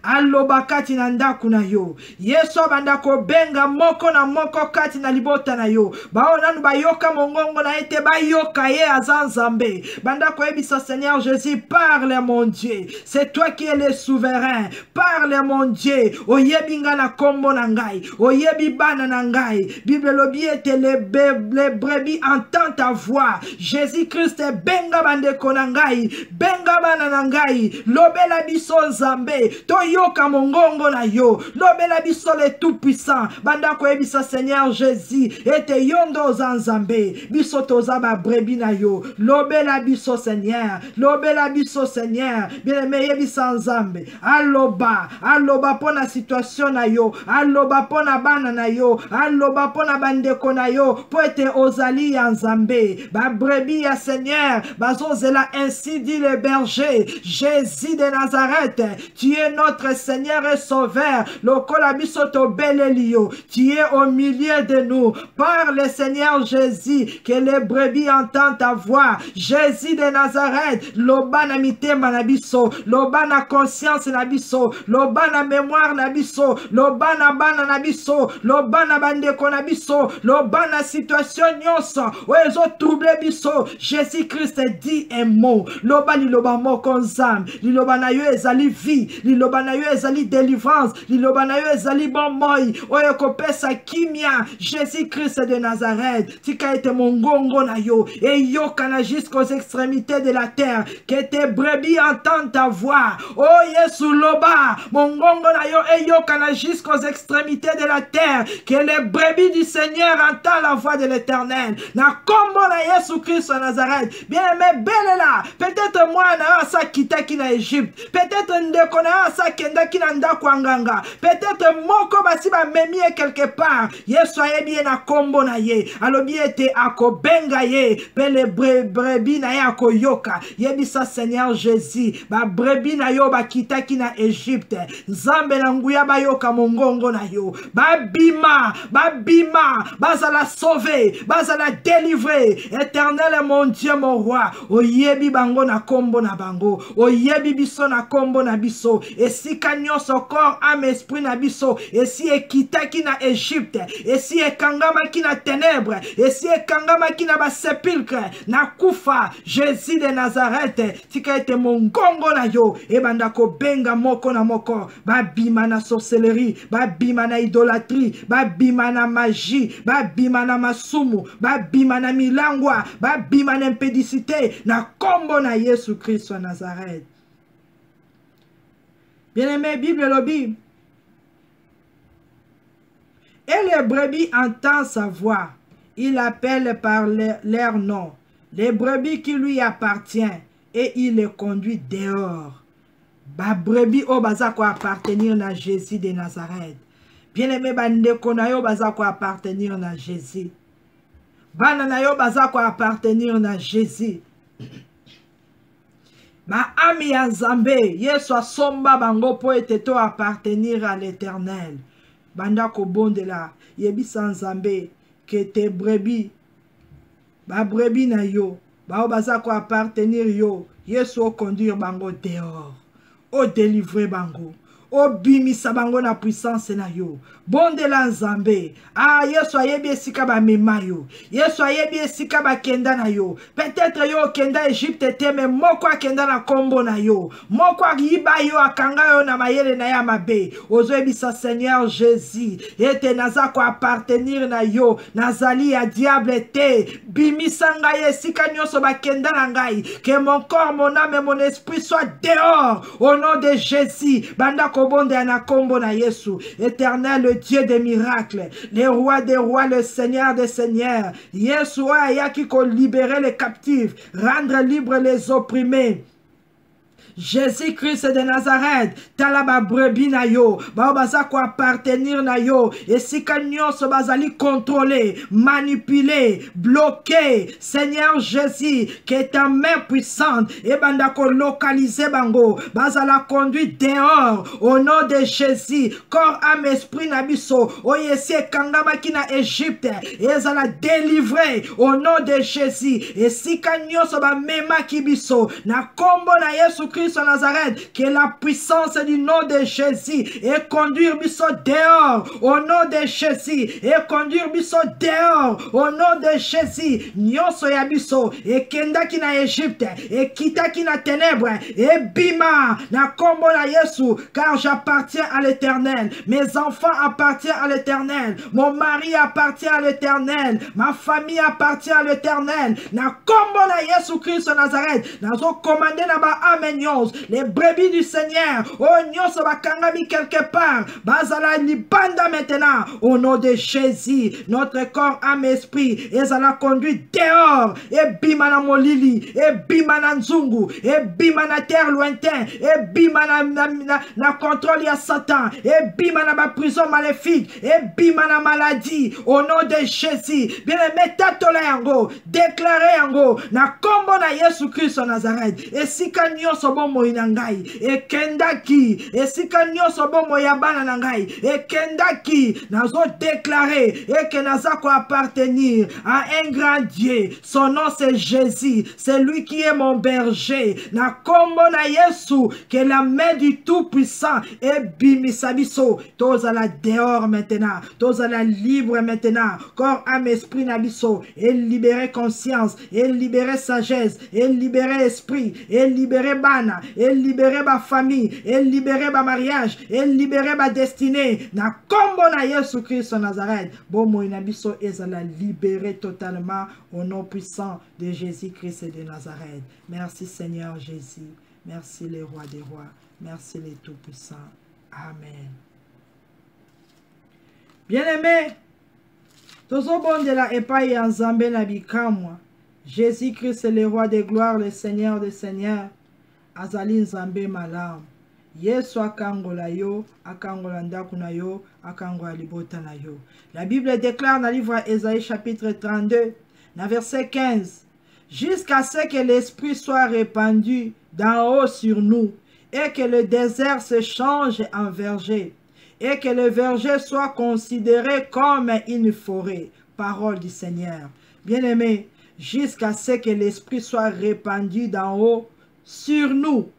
Aloba kati na ndaku na yo. Yesu abandako benga moko na moko kati na libota na yo. Bao nanu bayoka mongongo na ete bayoka ye azanzambe. Bandako ebisa Seigneur Jésus, parle mon Dieu. C'est toi qui es le souverain. Parle mon Dieu. Oyebi nga na kombo na ngai. Oyebi bana na ngai. Bible lobi ete les brebis entendent ta voix. Jésus-Christ benga bandeko na ngai. Benga bana na ngai. Lobela biso nzambe. Toyoka mongongo na yo. Lobela biso le tout puissant. Bandako ebisa Seigneur Jésus. Ete yondo zanzambe. Biso toza ba brebi na yo. Lobela biso Seigneur. Lobela biso Seigneur. Bien-aimé yebisa nzambe. Aloba. Aloba pona situation na yo. Aloba pona bana na yo. Aloba pona bandeko na yo. Po ete ozali ya nzambe. Ba brebi ya Seigneur. Bazozela ainsi dit le berger. Jésus de Nazareth. Tu es notre Seigneur et Sauveur. Lokola biso to belelio. Tu es au milieu de nous. Parle Seigneur Jésus. Que les brebis entendent ta voix. Jésus de Nazareth. Loba na mitema na biso. Loba na conscience na biso. Loba na mémoire na biso. Loba na bana na biso. Loba na bandeko na biso. Loba na situation nyonso. Oezo trouble biso. Jésus Christ dit un mot. Loba li loba moko nzam. Li loba na yo ezali vie. Li loba na yo ezali délivrance. Li loba na yo ezali bon moi. Oyo kopesa kimia. Jésus Christ de Nazareth. Tika ete mongongo na yo. Et yokana jusqu'aux extrémités de la terre. Que tes brebis entendent ta voix. Oh Yesu loba. Mongongo na yo et yokana jusqu'aux extrémités de la terre. Que les brebis du Seigneur entendent la voix de l'Éternel. Na kombo na Yesu Christ de Nazareth. Bien aimé belela. Peut-être moi na sa kitaki na Égypte. Peut-être ndeko na sa kendaki na ndako anganga. Peut-être moko basi ba memie quelque part. Yesu ayebi na kombo na ye. Alobi ete akobenga ye. Pe le brebis na ye akoyoka. Yebi sa Seigneur Jésus. Ba brebis na yo ba kitaki na Égypte. Nzambe na nguya ba yoka mongongo na yo. Ba bima. Bazala sauver. Bazala délivrer. Éternel mon Dieu mon roi. Oyebi bango na kombo na bango. Oyebi biso na kombo na biso. Et si nyonso corps, âme, esprit na biso. Et si ekitaki na Égypte. Et si ekangama ki na ténèbres. Et si ekangama ki na ba sépulcre. Na kufa. Jésus de Nazareth. Tika ete mongongo na yo. E bandako benga moko na moko. Ba bima na sorcellerie. Ba bima na idolâtrie. Ba bima na magie. Ba bima na masumu. Ba bima na milangwa. Ba bima na impédicité. Na kombo na Yesu Christ wa Nazareth. Bien-aimé, Bible lobby. Et les brebis entendent sa voix. Il appelle par leur nom. Les brebis qui lui appartiennent. Et il les conduit dehors. Ba brebis o bazako appartenir na Jésus de Nazareth. Bien-aimé, bandeko na yo bazako appartenir na Jésus. Bana na yo bazako appartenir na Jésus. Ma ami ya Nzambe, Yesu asomba bango po ete to appartenir à l'Éternel. Banda ko bondela, yebisa Nzambe, que te brebis, ba brebis na yo, ba baza ko appartenir yo, Yesu o conduire bango dehors, o délivrer bango. Obimisa bango na puissance na yo. Bondela Nzambe. Ah, Yesu ayebi esika ba mema yo. Yesu ayebi esika ba kenda na yo. Peut-être yo kenda Égypte te, mais moko kenda na kombo na yo. Moko yiba yo akanga yo na mayele na ya mabe. Ozo ebisa Seigneur Jésus. Ete naza ko appartenir na yo. Nazali ya diable te. Bimisa ngai esika nyonso ba kenda na ngai. Que mon corps, mon âme et mon esprit soient dehors. Au nom de Jésus. Banda bonde na kombo na Yesu. Éternel, le Dieu des miracles, le roi des rois, le Seigneur des seigneurs. Yesu a qui libérer les captifs, rendre libres les opprimés. Jésus-Christ de Nazareth, talaba brebis na yo, baza ko appartenir na yo, et si nyonso bazali contrôler, manipuler, bloquer, Seigneur Jésus, que ta main puissante, et banda ko localiser bango, bazala conduit dehors, au nom de Jésus, corps, âme, esprit na biso, oyesi kangama ki na Égypte, et ezala délivré, au nom de Jésus, et si nyonso ba mema ki biso, na kombo na Yesu Christ de Nazareth, que la puissance du nom de Jésus et conduire biso dehors au nom de Jésus et conduire biso dehors au nom de Jésus. Nyonso ya biso et kenda ki na Égypte et kita ki na ténèbres et bima na kombo na Yesu, car j'appartiens à l'Éternel, mes enfants appartiennent à l'Éternel, mon mari appartient à l'Éternel, ma famille appartient à l'Éternel. Na kombo na Yesu Christ de Nazareth, nazo commandé na ba amenions, les brebis du Seigneur, oh nyonso ba kangami quelque part, bazala libanda maintenant, au nom de Jésus, notre corps, âme, esprit, et zala conduit dehors, et bima na molili, et bima na nzungu, et bima na terre lointain, et bima na contrôle ya Satan, et bima na ba prison maléfique, et bima na maladie, au nom de Jésus, bien aimé tatola yango, déclaré yango, na kombo na Yesu Christ de Nazareth, et si nyonso bomo inangai, et kendaki, et si nyonso bomo yabana nangai, et kendaki, nazo déclaré, et que nazako appartenir à un grand Dieu, son nom c'est Jésus, c'est lui qui est mon berger, na kombo na Yesu, que la main du Tout-Puissant est bimisabiso, tous à la dehors maintenant, tous à la libre maintenant, corps, âme, esprit nabiso, et libérer conscience, et libérer sagesse, et libérer esprit, et libérer bana, et libérer ma famille, et libérer ma mariage, et libérer ma destinée, na kombo na Yesu Christ de Nazareth, bon mo inabiso ezala libéré totalement au nom puissant de Jésus-Christ de Nazareth. Merci Seigneur Jésus, merci les rois des rois, merci les tout-puissants. Amen. Bien-aimés, tozo bon de la epai en Zambé na bikamwa, Jésus-Christ le roi des gloires, le Seigneur des seigneurs, azali nzambe malamu. Yesu akangola yo, akangola ndaku na yo, akangola libota na yo. La Bible déclare dans le livre Ésaïe chapitre 32, dans verset 15, jusqu'à ce que l'Esprit soit répandu d'en haut sur nous, et que le désert se change en verger, et que le verger soit considéré comme une forêt. Parole du Seigneur. Bien-aimés, jusqu'à ce que l'Esprit soit répandu d'en haut sur nous,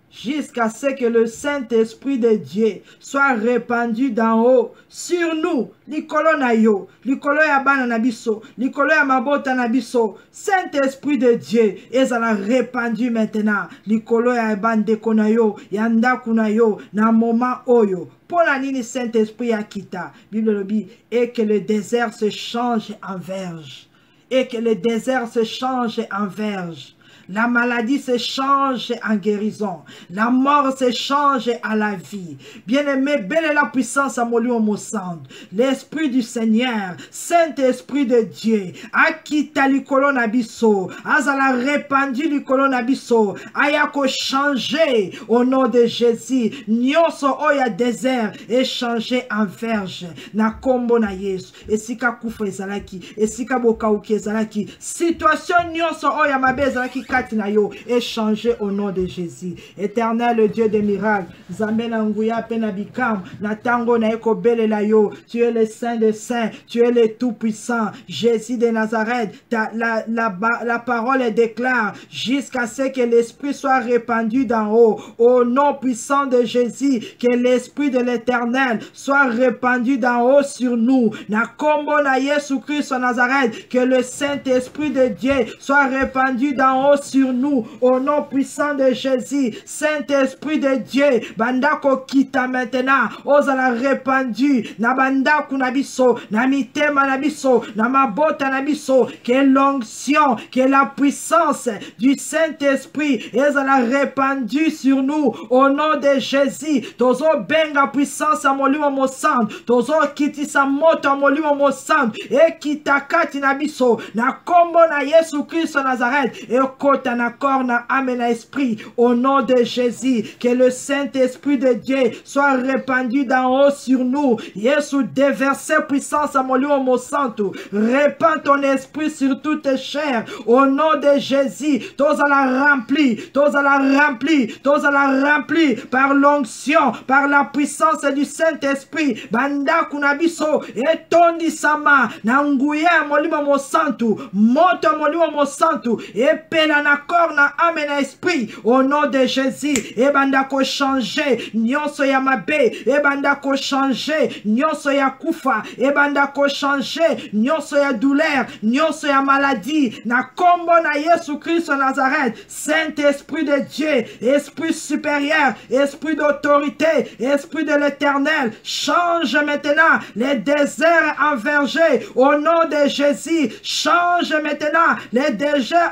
jusqu'à ce que le Saint-Esprit de Dieu soit répandu d'en haut sur nous. Likolo na yo, likolo ya bana na biso, likolo ya mabota na biso. Saint-Esprit de Dieu ezala répandu maintenant. Likolo ya bandeko na yo, ya ndaku na yo, na moment oyo. Pour la nini Saint-Esprit ya kita. Bible le dit, et que le désert se change en verge. Et que le désert se change en verge. La maladie se change en guérison. La mort se change à la vie. Bien-aimé, belle est la puissance à Molio Mossand. L'Esprit du Seigneur, Saint-Esprit de Dieu, Akita l'Ikolo Nabiso, Azala répandu l'Ikolo Nabiso, Ayako changé au nom de Jésus. Nyonso oya désert est changé en verge. Na kombo na Yesu. Esika kufa ezalaki, esika boka uki ezalaki. Situation nyonso oya mabe ezalaki est changé au nom de Jésus. Éternel Dieu des miracles, Zamena Nguya Penabikam, Natango Naeko Belelayo, tu es le Saint des Saints, tu es le Tout-Puissant, Jésus de Nazareth, la parole déclare jusqu'à ce que l'Esprit soit répandu d'en haut, au nom puissant de Jésus, que l'Esprit de l'Éternel soit répandu d'en haut sur nous. Na kombo na Yesu Christ de Nazareth, que le Saint-Esprit de Dieu soit répandu d'en haut sur nous, au nom puissant de Jésus. Saint-Esprit de Dieu, bandako kita maintenant, ozala répandu, na bandako nabiso, na mitema nabiso, na mabota nabiso, que l'onction, que la puissance du Saint-Esprit ozala répandu sur nous, au nom de Jésus. Tozo benga puissance a molimo mosand, tozo kitisa moto a molimo mosand, e kitakati nabiso, na kombo na Yesu Christ Nazareth, e bota na corps na âme na esprit. Au nom de Jésus, que le Saint-Esprit de Dieu soit répandu d'en haut sur nous. Yesu déverser puissance à mon santo. Répands ton esprit sur toute chair. Au nom de Jésus, tous à la remplir, tous à la remplir, tous à la remplir par l'onction, par la puissance du Saint-Esprit. Banda kunabiso etondi sama na nguya molimo mo santo, moto molimo mo santo et pela na corps na âme na esprit. Au nom de Jésus, et banda ko changer nyonso ya mabe, et banda ko changer nyonso ya kufa, et banda ko changer nyonso ya douleur, nyonso ya maladie na kombo na Yesu Christ Nazareth. Saint-Esprit de Dieu, esprit supérieur, esprit d'autorité, esprit de l'Éternel, change maintenant les déserts en verger. Au nom de Jésus, change maintenant les déserts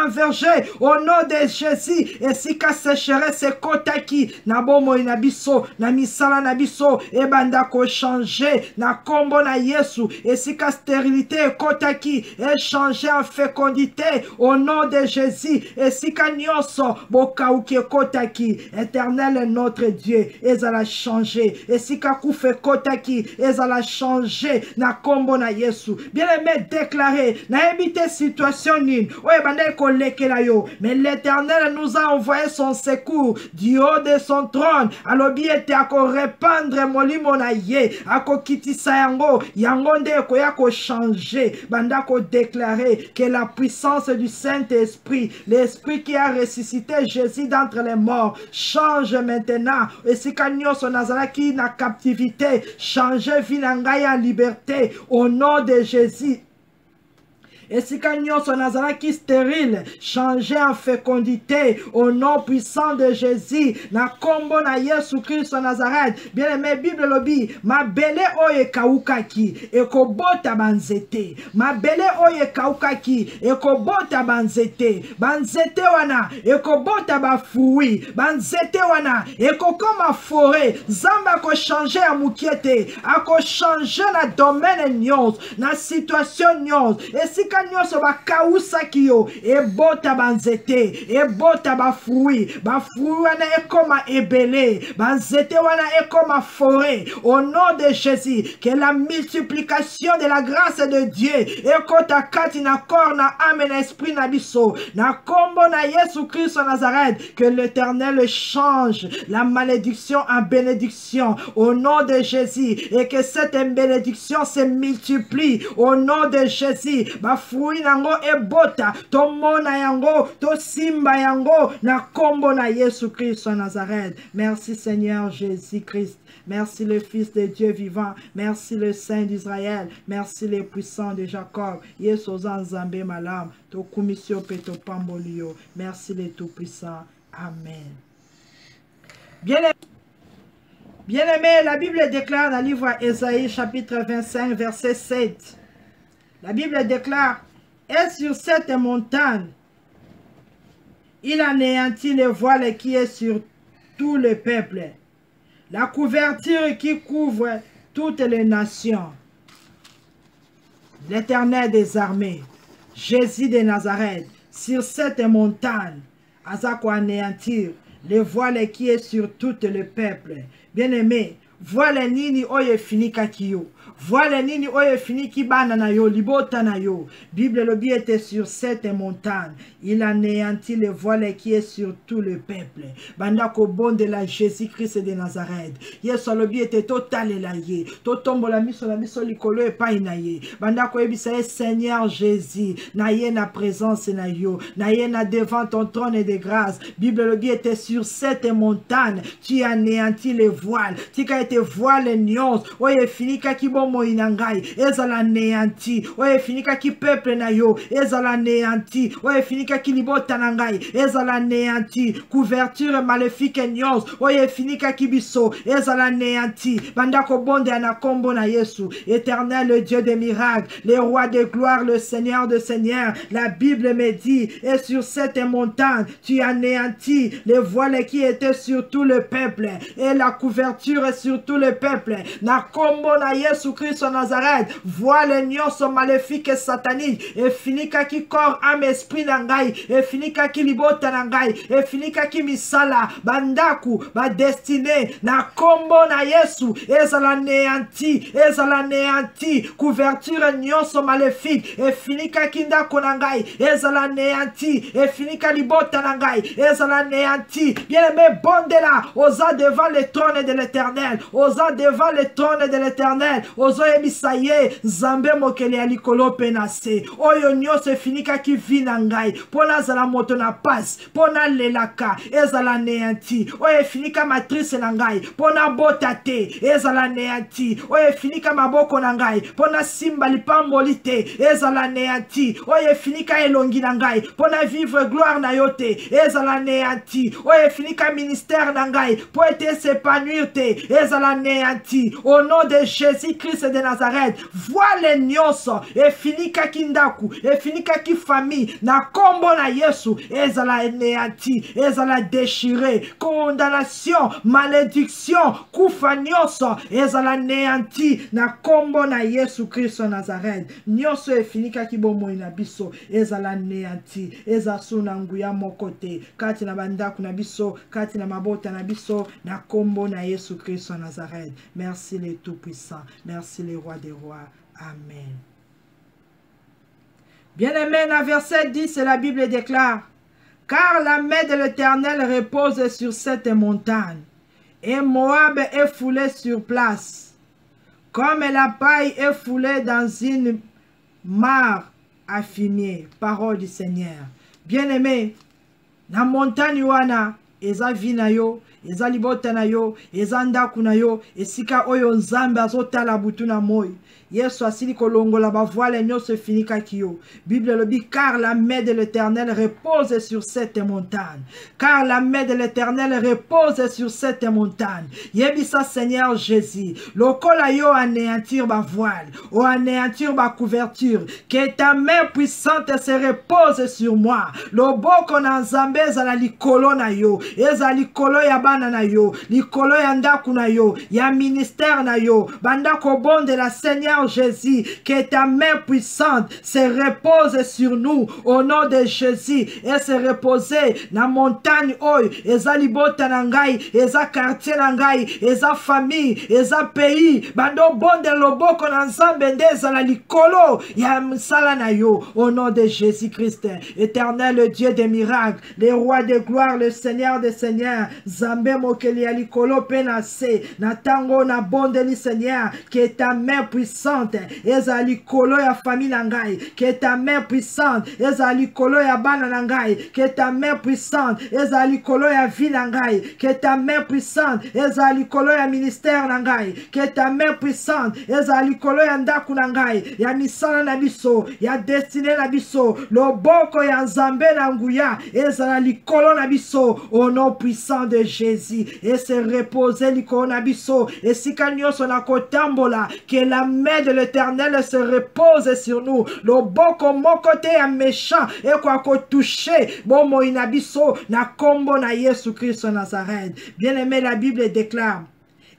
en verger. Au nom de Jésus, et si ka sécheresse kotaki na bomo na biso na misala na biso e banda ko changer na kombo na Yesu. Et si ka stérilité kotaki et changer en fécondité au nom de Jésus. Et si ka nyonso bokauki kotaki, Éternel est notre Dieu, et ça l'a changé. Et si ka kufe kotaki et ça l'a changé na kombo na Yesu. Bien aimé, déclaré na éviter situation nine oye banda ko lekela yo, mais l'Éternel nous a envoyé son secours du haut de son trône. Alobi ete ako répandre molimo na ye, ako kitisa yango yango nde ko ya ko changer. Banda ko déclarer que la puissance du Saint-Esprit, l'Esprit qui a ressuscité Jésus d'entre les morts, change maintenant. Et si kanyo son nazaraki na captivité, change vinangai en liberté au nom de Jésus. Et si Kanyon son Nazaraki stérile, changer en fécondité au nom puissant de Jésus. Na kombo na Yesu Christ Nazareth. Bien aimé, Bible lobi, ma bele oye kaukaki, eko bota banzete. Ma bele oye kaukaki, eko bota banzete. Banzete wana, eko bota bafui. Banzete wana, eko koma forêt. Zamba ko changer a mukiete, ako changer na domaine nyons, na situation nyons. Et si nyonso bakausa kiyo ebota banzete ebota bafui wana ekoma ebele banzete wana ekoma forêt. Au nom de Jésus, que la multiplication de la grâce de Dieu ekota kati na corps na âme na esprit na biso na kombo na Yesu Christ Nazareth. Que l'Éternel change la malédiction en bénédiction au nom de Jésus, et que cette bénédiction se multiplie au nom de Jésus. Bafui nango ebota, to mona yango, to simba yango, na kombo na Yesu Christ Nazareth. Merci Seigneur Jésus-Christ. Merci le Fils de Dieu vivant. Merci le Saint d'Israël. Merci les puissants de Jacob. Yesu Zanzambe malam. To kumisio peto pambolio. Merci les tout-puissants. Amen. Bien-aimé, la Bible déclare dans le livre Ésaïe chapitre 25 verset 7. La Bible déclare: et sur cette montagne, il anéantit le voile qui est sur tout le peuple, la couverture qui couvre toutes les nations. L'Éternel des armées, Jésus de Nazareth, sur cette montagne, Azako anéantir le voile qui est sur tout le peuple. Bien-aimé, voile nini oye fini kakiyo. Voilà nini oye fini ki bana na yo, libota na yo. Bible lobi était sur cette montagne. Il anéantit le voile qui est sur tout le peuple. Banda ko bon de la Jésus-Christ de Nazareth. Yesu lobi était total la ye. Totombo la miso likolo e pa na ye. Banda ko ebisa Seigneur Jésus. Na ye na présence na yo. Na ye na devant ton trône de grâce. Bible lobi était sur cette montagne. Tu anéantis le voile. Tu ka été voile nyons. Oye fini ka ki bon moinangai, ezala néanti, oye finika ki peuple na yo, ezala néanti, oye finika ki libota nangai, ezala néanti, couverture maléfique nyos, oye finika ki biso, ezala néanti, bandako bonde anakombo na Yesu, Éternel, le Dieu des miracles, le roi de gloire, le Seigneur de seigneurs. La Bible me dit, et sur cette montagne, tu anéantis les voiles qui étaient sur tout le peuple, et la couverture sur sur tous les peuples. Na kombo na Yesu Christ Nazareth. Voile nyonso maléfique et satanique. Et finika ki corps, âme, esprit na ngai. Et finika ki libota na ngai. Et finika ki misala. Bandaku, ba destinée. Na kombo na Yesu. Ezala néanti. Ezala néanti. Couverture nyonso maléfique. Et finika ki ndako na ngai. Ezala néanti. Et finika libota na ngai. Ezala néanti. Bien-aimé, bondela. Osa devant le trône de l'Éternel. Osa devant le trône de l'Éternel. Ozo ebisaye. Zambe mokeli alikolo penase. Oyo nyonso finika ki vina ngai. Pona zala moto na passe. Pona lelaka. Ezala néanti. Oyo finika matrice na ngai. Pona botate. Ezala néanti. Oyo finika maboko na ngai. Pona simba lipamboli te. Ezala néanti. Oyo finika elongi na ngai. Pona vivre gloire na yote. Ezala néanti. Oyo finika ministère na ngai. Po ete s'épanouir te. Ezala néanti. Au nom de Jésus-Christ de Nazareth. Voile nyonso. E finika kindaku. E finika ki famille. Na kombo na Yesu. Ezala néanti. Ezala déchiré. Condamnation. Malédiction. Kufa nyonso. Ezala néanti. Na kombo na Yesu Christ Nazareth. Nyonso e finika ki bomo ina biso. Ezala néanti. Ezasu na nguya mokote. Kati na bandaku na biso. Kati na mabota na biso. Na kombo na Yesu Christ Nazareth. Merci les tout-puissants. Merci les rois des rois. Amen. Bien-aimé, dans verset 10, la Bible déclare: car la main de l'Éternel repose sur cette montagne, et Moab est foulé sur place, comme la paille est foulée dans une mare à fumier. Parole du Seigneur. Bien-aimé, na montagne wana, eza vinayo, eza libota na yo, eza ndaku na yo, esika oyo nzambe azotala butu na moi. Yesu asili kolongola ba voile nyonso finika kiyo. Bible le dit: car la main de l'Éternel repose sur cette montagne. Car la main de l'Éternel repose sur cette montagne. Yebisa Seigneur Jésus. Lokola yo anéantir ba voile, ou anéantir ba couverture. Que ta main puissante se repose sur moi. Loboko na nzambe ezala likolo na yo. Ezala likolo ya bana na yo. Likolo ya ndaku na yo. Ya ministère na yo. Bandako bon de la Seigneur Jésus, que ta main puissante se repose sur nous au nom de Jésus et se reposer na montagne oy, eza libota na ngai, eza quartier na ngai, eza famille, eza pays, bando bon de loboko na nzambe ndeza la likolo ya msala na yo au nom de Jésus-Christ. Éternel, le Dieu des miracles, le roi de gloire, le Seigneur des seigneurs, Zambe mokeli ya likolo penase na tango na bon de li Seigneur, que ta main puissante eza likolo ya famille na ngai, que ta main puissante eza likolo ya bana na ngai, que ta main puissante eza likolo ya vie na ngai, que ta main puissante eza likolo ya ministère na ngai, que ta main puissante eza likolo ya ndaku na ngai, ya misala na biso, ya destinée na biso, loboko ya nzambe na nguya eza likolo na biso au nom puissant de Jésus, et se reposer likolo na biso, et sika nyonso na kotambola, que la main de l'Éternel se repose sur nous. Le boko mokote ya méchant et quoi toucher bon mo inabiso na kombo na Yesu Christ Nazareth. Bien aimé, la Bible déclare: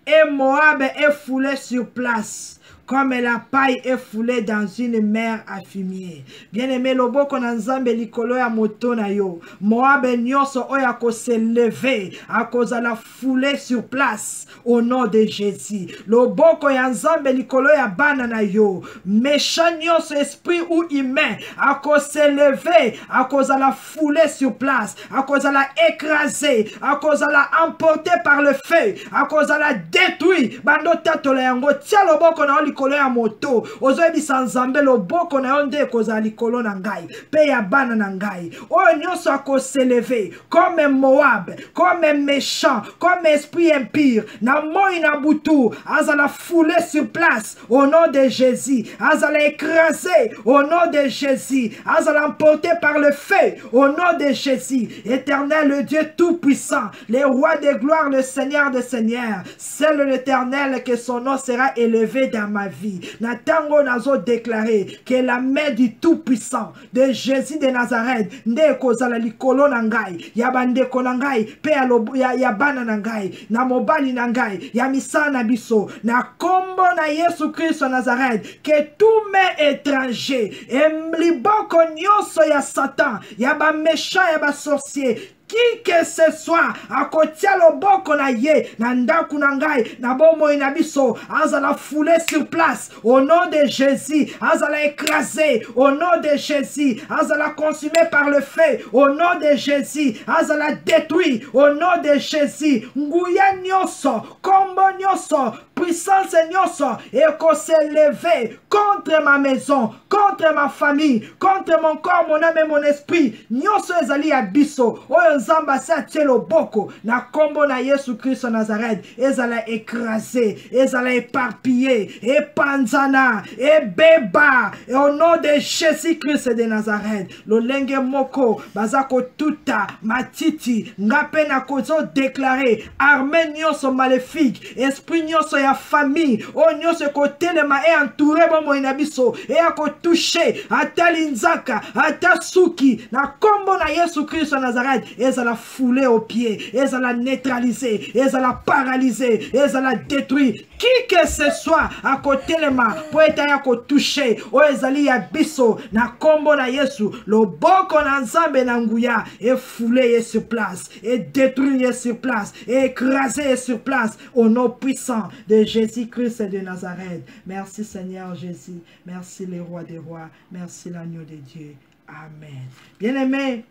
et Moab est foulé sur place, comme la paille est foulée dans une mer à fumier. Bien aimé, loboko na nzambe likolo ya moto na yo. Moab nyonso oya ko se lever à cause de la foulée sur place au nom de Jésus. Loboko ya nzambe likolo ya bana na yo. Méchant nyonso esprit ou humain à cause se lever à cause de la foulée sur place, à cause de la écraser, à cause de la emporter par le feu, à cause de la détruire. Bando tatola yango tia loboko na likolo ya moto ozoyebisa nzambe loboko na yo nde kozala likolo na ngai pe ya bana na ngai oyo nyonso akoseleve comme Moab, comme méchant, comme esprit impur na moi na butu azala foulé sur place au nom de Jésus, azala écrasé au nom de Jésus, azala emporté par le feu au nom de Jésus. Éternel, le Dieu tout-puissant, le roi de gloire, le Seigneur des seigneurs, c'est l'Éternel que son nom sera élevé dans ma ma vie. Natango nazo déclarer que la main du Tout-Puissant de Jésus de Nazareth nde kozala likolo na ngai ya bandeko na ngai pe ya bana na ngai na mobali na ngai ya misala na biso na kombo na Yesu Christ Nazareth que tout main étranger et liboko nyonso ya Satan ya ba méchant ya ba sorcier qui que ce soit à côté loboko na ye na ndaku na ngai na bomo na biso azala foulé sur place au nom de Jésus, azala écrasé au nom de Jésus, azala consumé par le feu au nom de Jésus, azala détruit au nom de Jésus. Nguya nyonso kombo nyonso puissance nyonso et qu'on s'élève contre ma maison, contre ma famille, contre mon corps, mon âme et mon esprit. Nyonso ezali abiso oyo nzamba sa tielo boko na kombo na Yesu Christ Nazareth ezala écrasé, ezala éparpillé, epanzana, ebeba et au nom de Jésus Christ de Nazareth. Lolenge moko bazako tuta matiti ngape na kozo déclaré armée nyonso maléfique, esprit nyonso ya famille o nyonso kotelema et entouré bomo inabiso et ako touché ata linzaka ata suki na kombo na Yesu Christ Nazareth ezala foulé aux pieds, ezala neutralisé, ezala paralysé, ezala détruit. Qui que ce soit à côté de ma pour être yako touché o ezali ya biso na kombo na Yesu le boko na nzambe na nguya et foulé sur place et détruit sur place et écrasé sur place au nom puissant de Jésus-Christ de Nazareth. Merci Seigneur Jésus, merci le roi des rois, merci l'agneau de Dieu. Amen. Bien-aimé,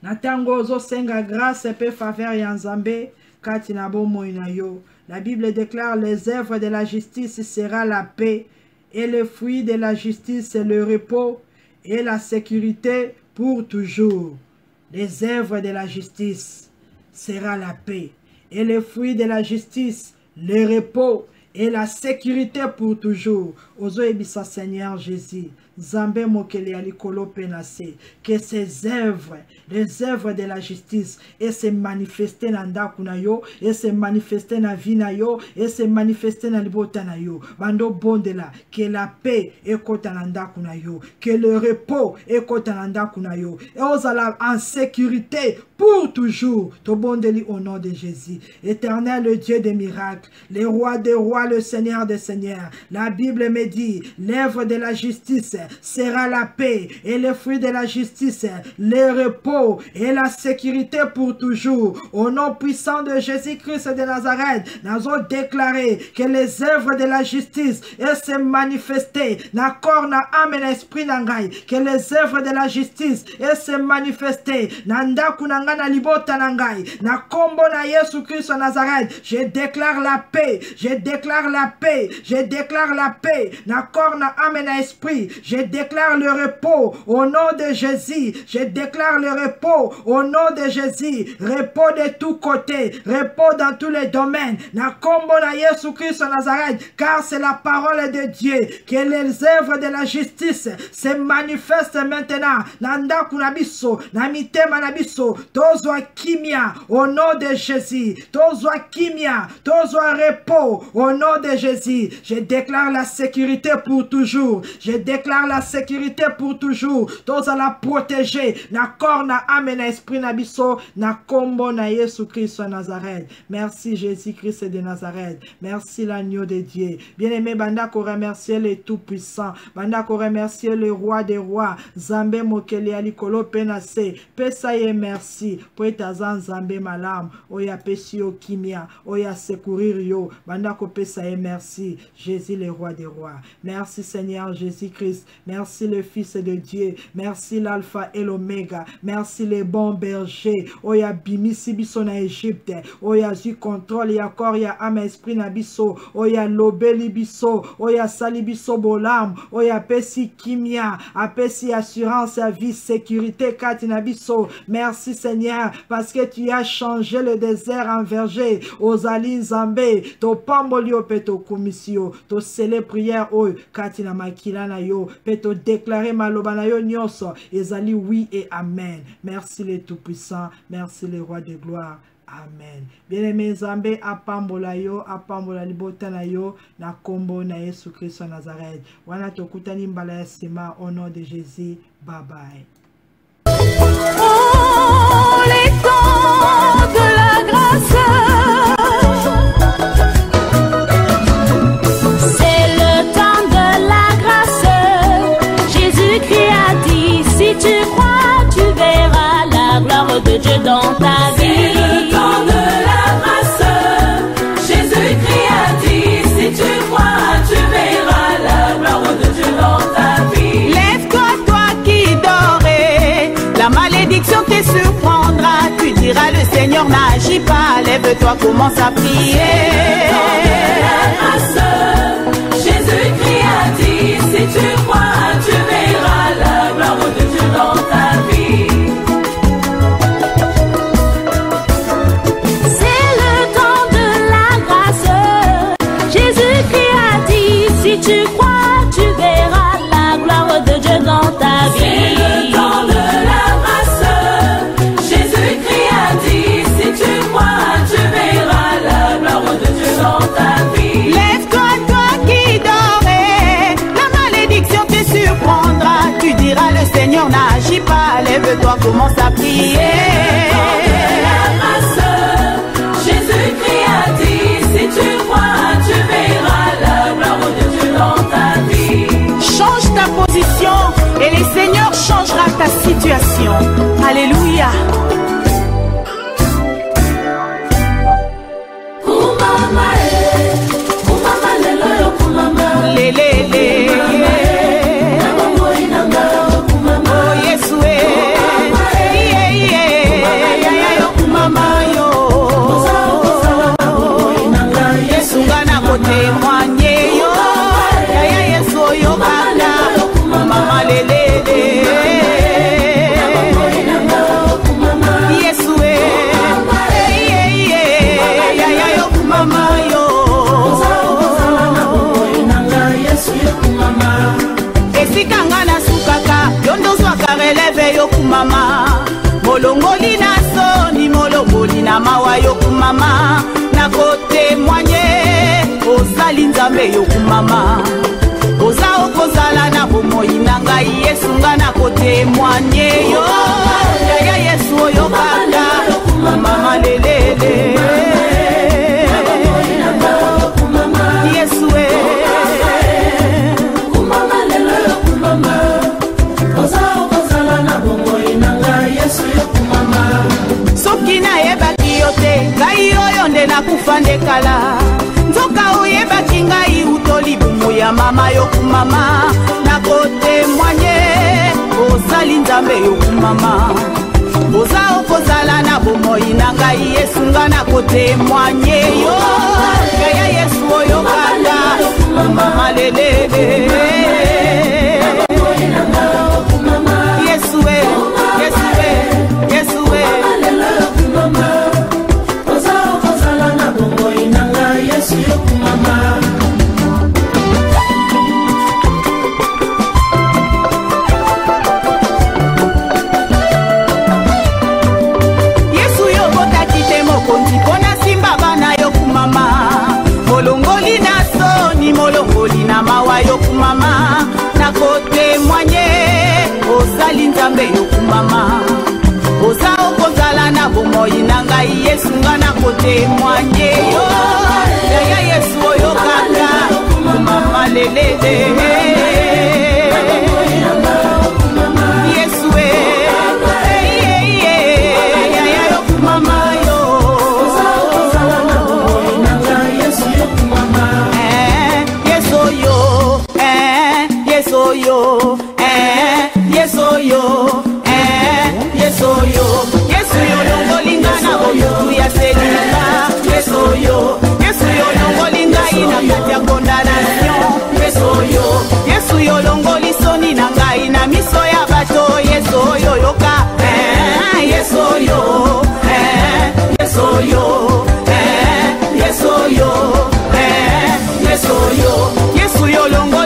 natango zo senga grâce et faveur ya nzambe kati na bomo ina yo. La Bible déclare les œuvres de la justice sera la paix et le fruit de la justice c'est le repos et la sécurité pour toujours. Les œuvres de la justice sera la paix et le fruit de la justice le repos et la sécurité pour toujours. Ozo ebisa Seigneur Jésus. Zambé mokele alikolo penase. Que ces œuvres, les œuvres de la justice, et se manifester dans ndaku na yo, et se manifester dans vie na yo, et se manifester dans libota na yo. Bando bondela, que la paix est kota na ndaku na yo, que le repos est kota na ndaku na yo, et ozala en sécurité pour toujours. To bondeli au nom de Jésus. Éternel, le Dieu des miracles, le roi des rois, le Seigneur des seigneurs. La Bible me dit, l'œuvre de la justice sera la paix et le fruit de la justice, le repos et la sécurité pour toujours. Au nom puissant de Jésus-Christ de Nazareth, nous avons déclaré que les œuvres de la justice se manifester na corps, na âme et na esprit nangai, que les œuvres de la justice se manifester na ndaku nanga na libota nangai, na kombo na Yesu Christ Nazareth. Je déclare la paix, je déclare la paix, je déclare la paix na corps, na âme et na esprit. Je déclare le repos au nom de Jésus. Je déclare le repos au nom de Jésus. Repos de tous côtés, repos dans tous les domaines. Na kombo na Yesu Christ Nazareth, car c'est la parole de Dieu que les œuvres de la justice se manifestent maintenant. Nanda kunabiso, na mitema nabiso, tozwa kimia au nom de Jésus. Tozwa kimia, tozwa repos au nom de Jésus. Je déclare la sécurité pour toujours. Je déclare la sécurité pour toujours. Tous à la protéger. Na corps, na âme, na esprit, na biso, na kombo na Yesu Christ Nazareth. Merci Jésus-Christ de Nazareth. Merci l'agneau de Dieu. Bien-aimé, banda ko remercier le tout-puissant. Banda ko remercier le roi des rois. Zambé mokele alikolo penase. Pesaye merci. Poeta zan Zambé malam. Oya pesi yo kimia. Oya secourir yo. Banda ko pesaye merci. Jésus le roi des rois. Merci Seigneur Jésus-Christ. Merci le Fils de Dieu. Merci l'Alpha et l'Oméga. Merci les bons bergers. Oya bimisi biso na Égypte. Oya zu contrôle ya corps ya âme esprit na biso. Oya lobeli biso. Oya sali biso bolam. Oya pesi kimia. Apesi assurance à vie, sécurité kati na biso. Merci Seigneur parce que tu as changé le désert en verger. Ozali Nzambe. To pamboli o peto komisio. To sele prière o kati na makila na yo. Peto déclarer maloba na yo nyonso. Ezali oui et amen. Merci le Tout-Puissant. Merci le Roi de gloire. Amen. Bien-aimé Nzambe apambola yo, apambola libota na yo, na kombo na Yesu Christ wa Nazareth. Wana tokutani mbala ya sima au nom de Jésus. Bye bye. Oh, les temps de la grâce. C'est le temps de la grâce. Jésus-Christ a dit, si tu crois, tu verras la gloire de Dieu dans ta vie. C'est le temps de la grâce. Jésus-Christ a dit, si tu crois, tu verras la gloire de Dieu dans ta vie. Lève-toi, toi qui dormais, la malédiction te surprendra. Tu diras, le Seigneur n'agit pas. Lève-toi, commence à prier. C'est le temps de la grâce. Jésus-Christ a dit, si tu crois, tu verras la gloire de Dieu dans ta vie. C'est le temps de la grâce. Jésus-Christ a dit, si tu crois, tu verras la gloire de Dieu dans ta vie. C'est le temps de la grâce. Jésus-Christ a dit, si tu crois, tu verras la gloire de Dieu dans ta vie. Lève-toi, toi qui dormais, la malédiction te surprendra. Tu diras, le Seigneur n'agit pas. Lève-toi, commence à prier. C'est le temps de la grâce. Jésus-Christ a dit, si tu crois, tu verras la gloire de Dieu dans ta vie. Change ta position et le Seigneur changera ta situation. Alléluia. Kumama, kumama lelo yo kumama. Lelele. Oh Yesu kumama yo. Yesu ngana kotemwanye yo. Yaya Yesu yo kaka. Mama lelele. Yesu yaya yo kumama yo. Esika ngana sukaka yondozwaka releve yo kumama. Molongoli na soni, molongoli na mawa yo kumama. Na kotemwanye osali nzambe yo kumama. Oza okozala na bomoi na ngai Yesu ngana kotemwanye yo. Yaya Yesu oyo kaka mama lelele. Yesu Kumama lelo yo kumama. Oza okozala na bomoi na ngai Yesu yo kumama. soki nayebaki yo te ngai oyo nde nakufa nde kala. Nzoka oyebaki ngai utoli bumu ya mama yo kumama. Nakotemwanye ozali nzambe yo kumama. Oza okozala na bomoi na ngai Yesu nga nakotemwanye yo. Yaya Yesu oyo kaka mama lelele. Yesu Yesu Yesu Oza okozala na bomoi na ngai Yesu yo kumama. Yesu yo botaki te mokonzi mpona simba bana yo kumama. Molongoli na soni, molongoli na mawa yo kumama. Nakotemwanye ozali nzambe yo kumama. Oza okozala na bomoi na ngai Yesu nga nakotemwanye yo. Yaya Yesu oyo kaka mama lelele. Yesu yaya yo kumama yo. Oza okozala na bomoi na ngai Yesu yo kumama. Yesu yo, Yesu yo, Yesu yo, Yesu yo. Yesu yo longolinga na bomutu ya selika. Yesu yo longolinga ina kati ya condamnation. Yesu yo longoli soni na ngai na miso ya bato. Yesu yo yoka. Yesu yo, Yesu yo, Yesu yo, Yesu yo. Yesu yo longo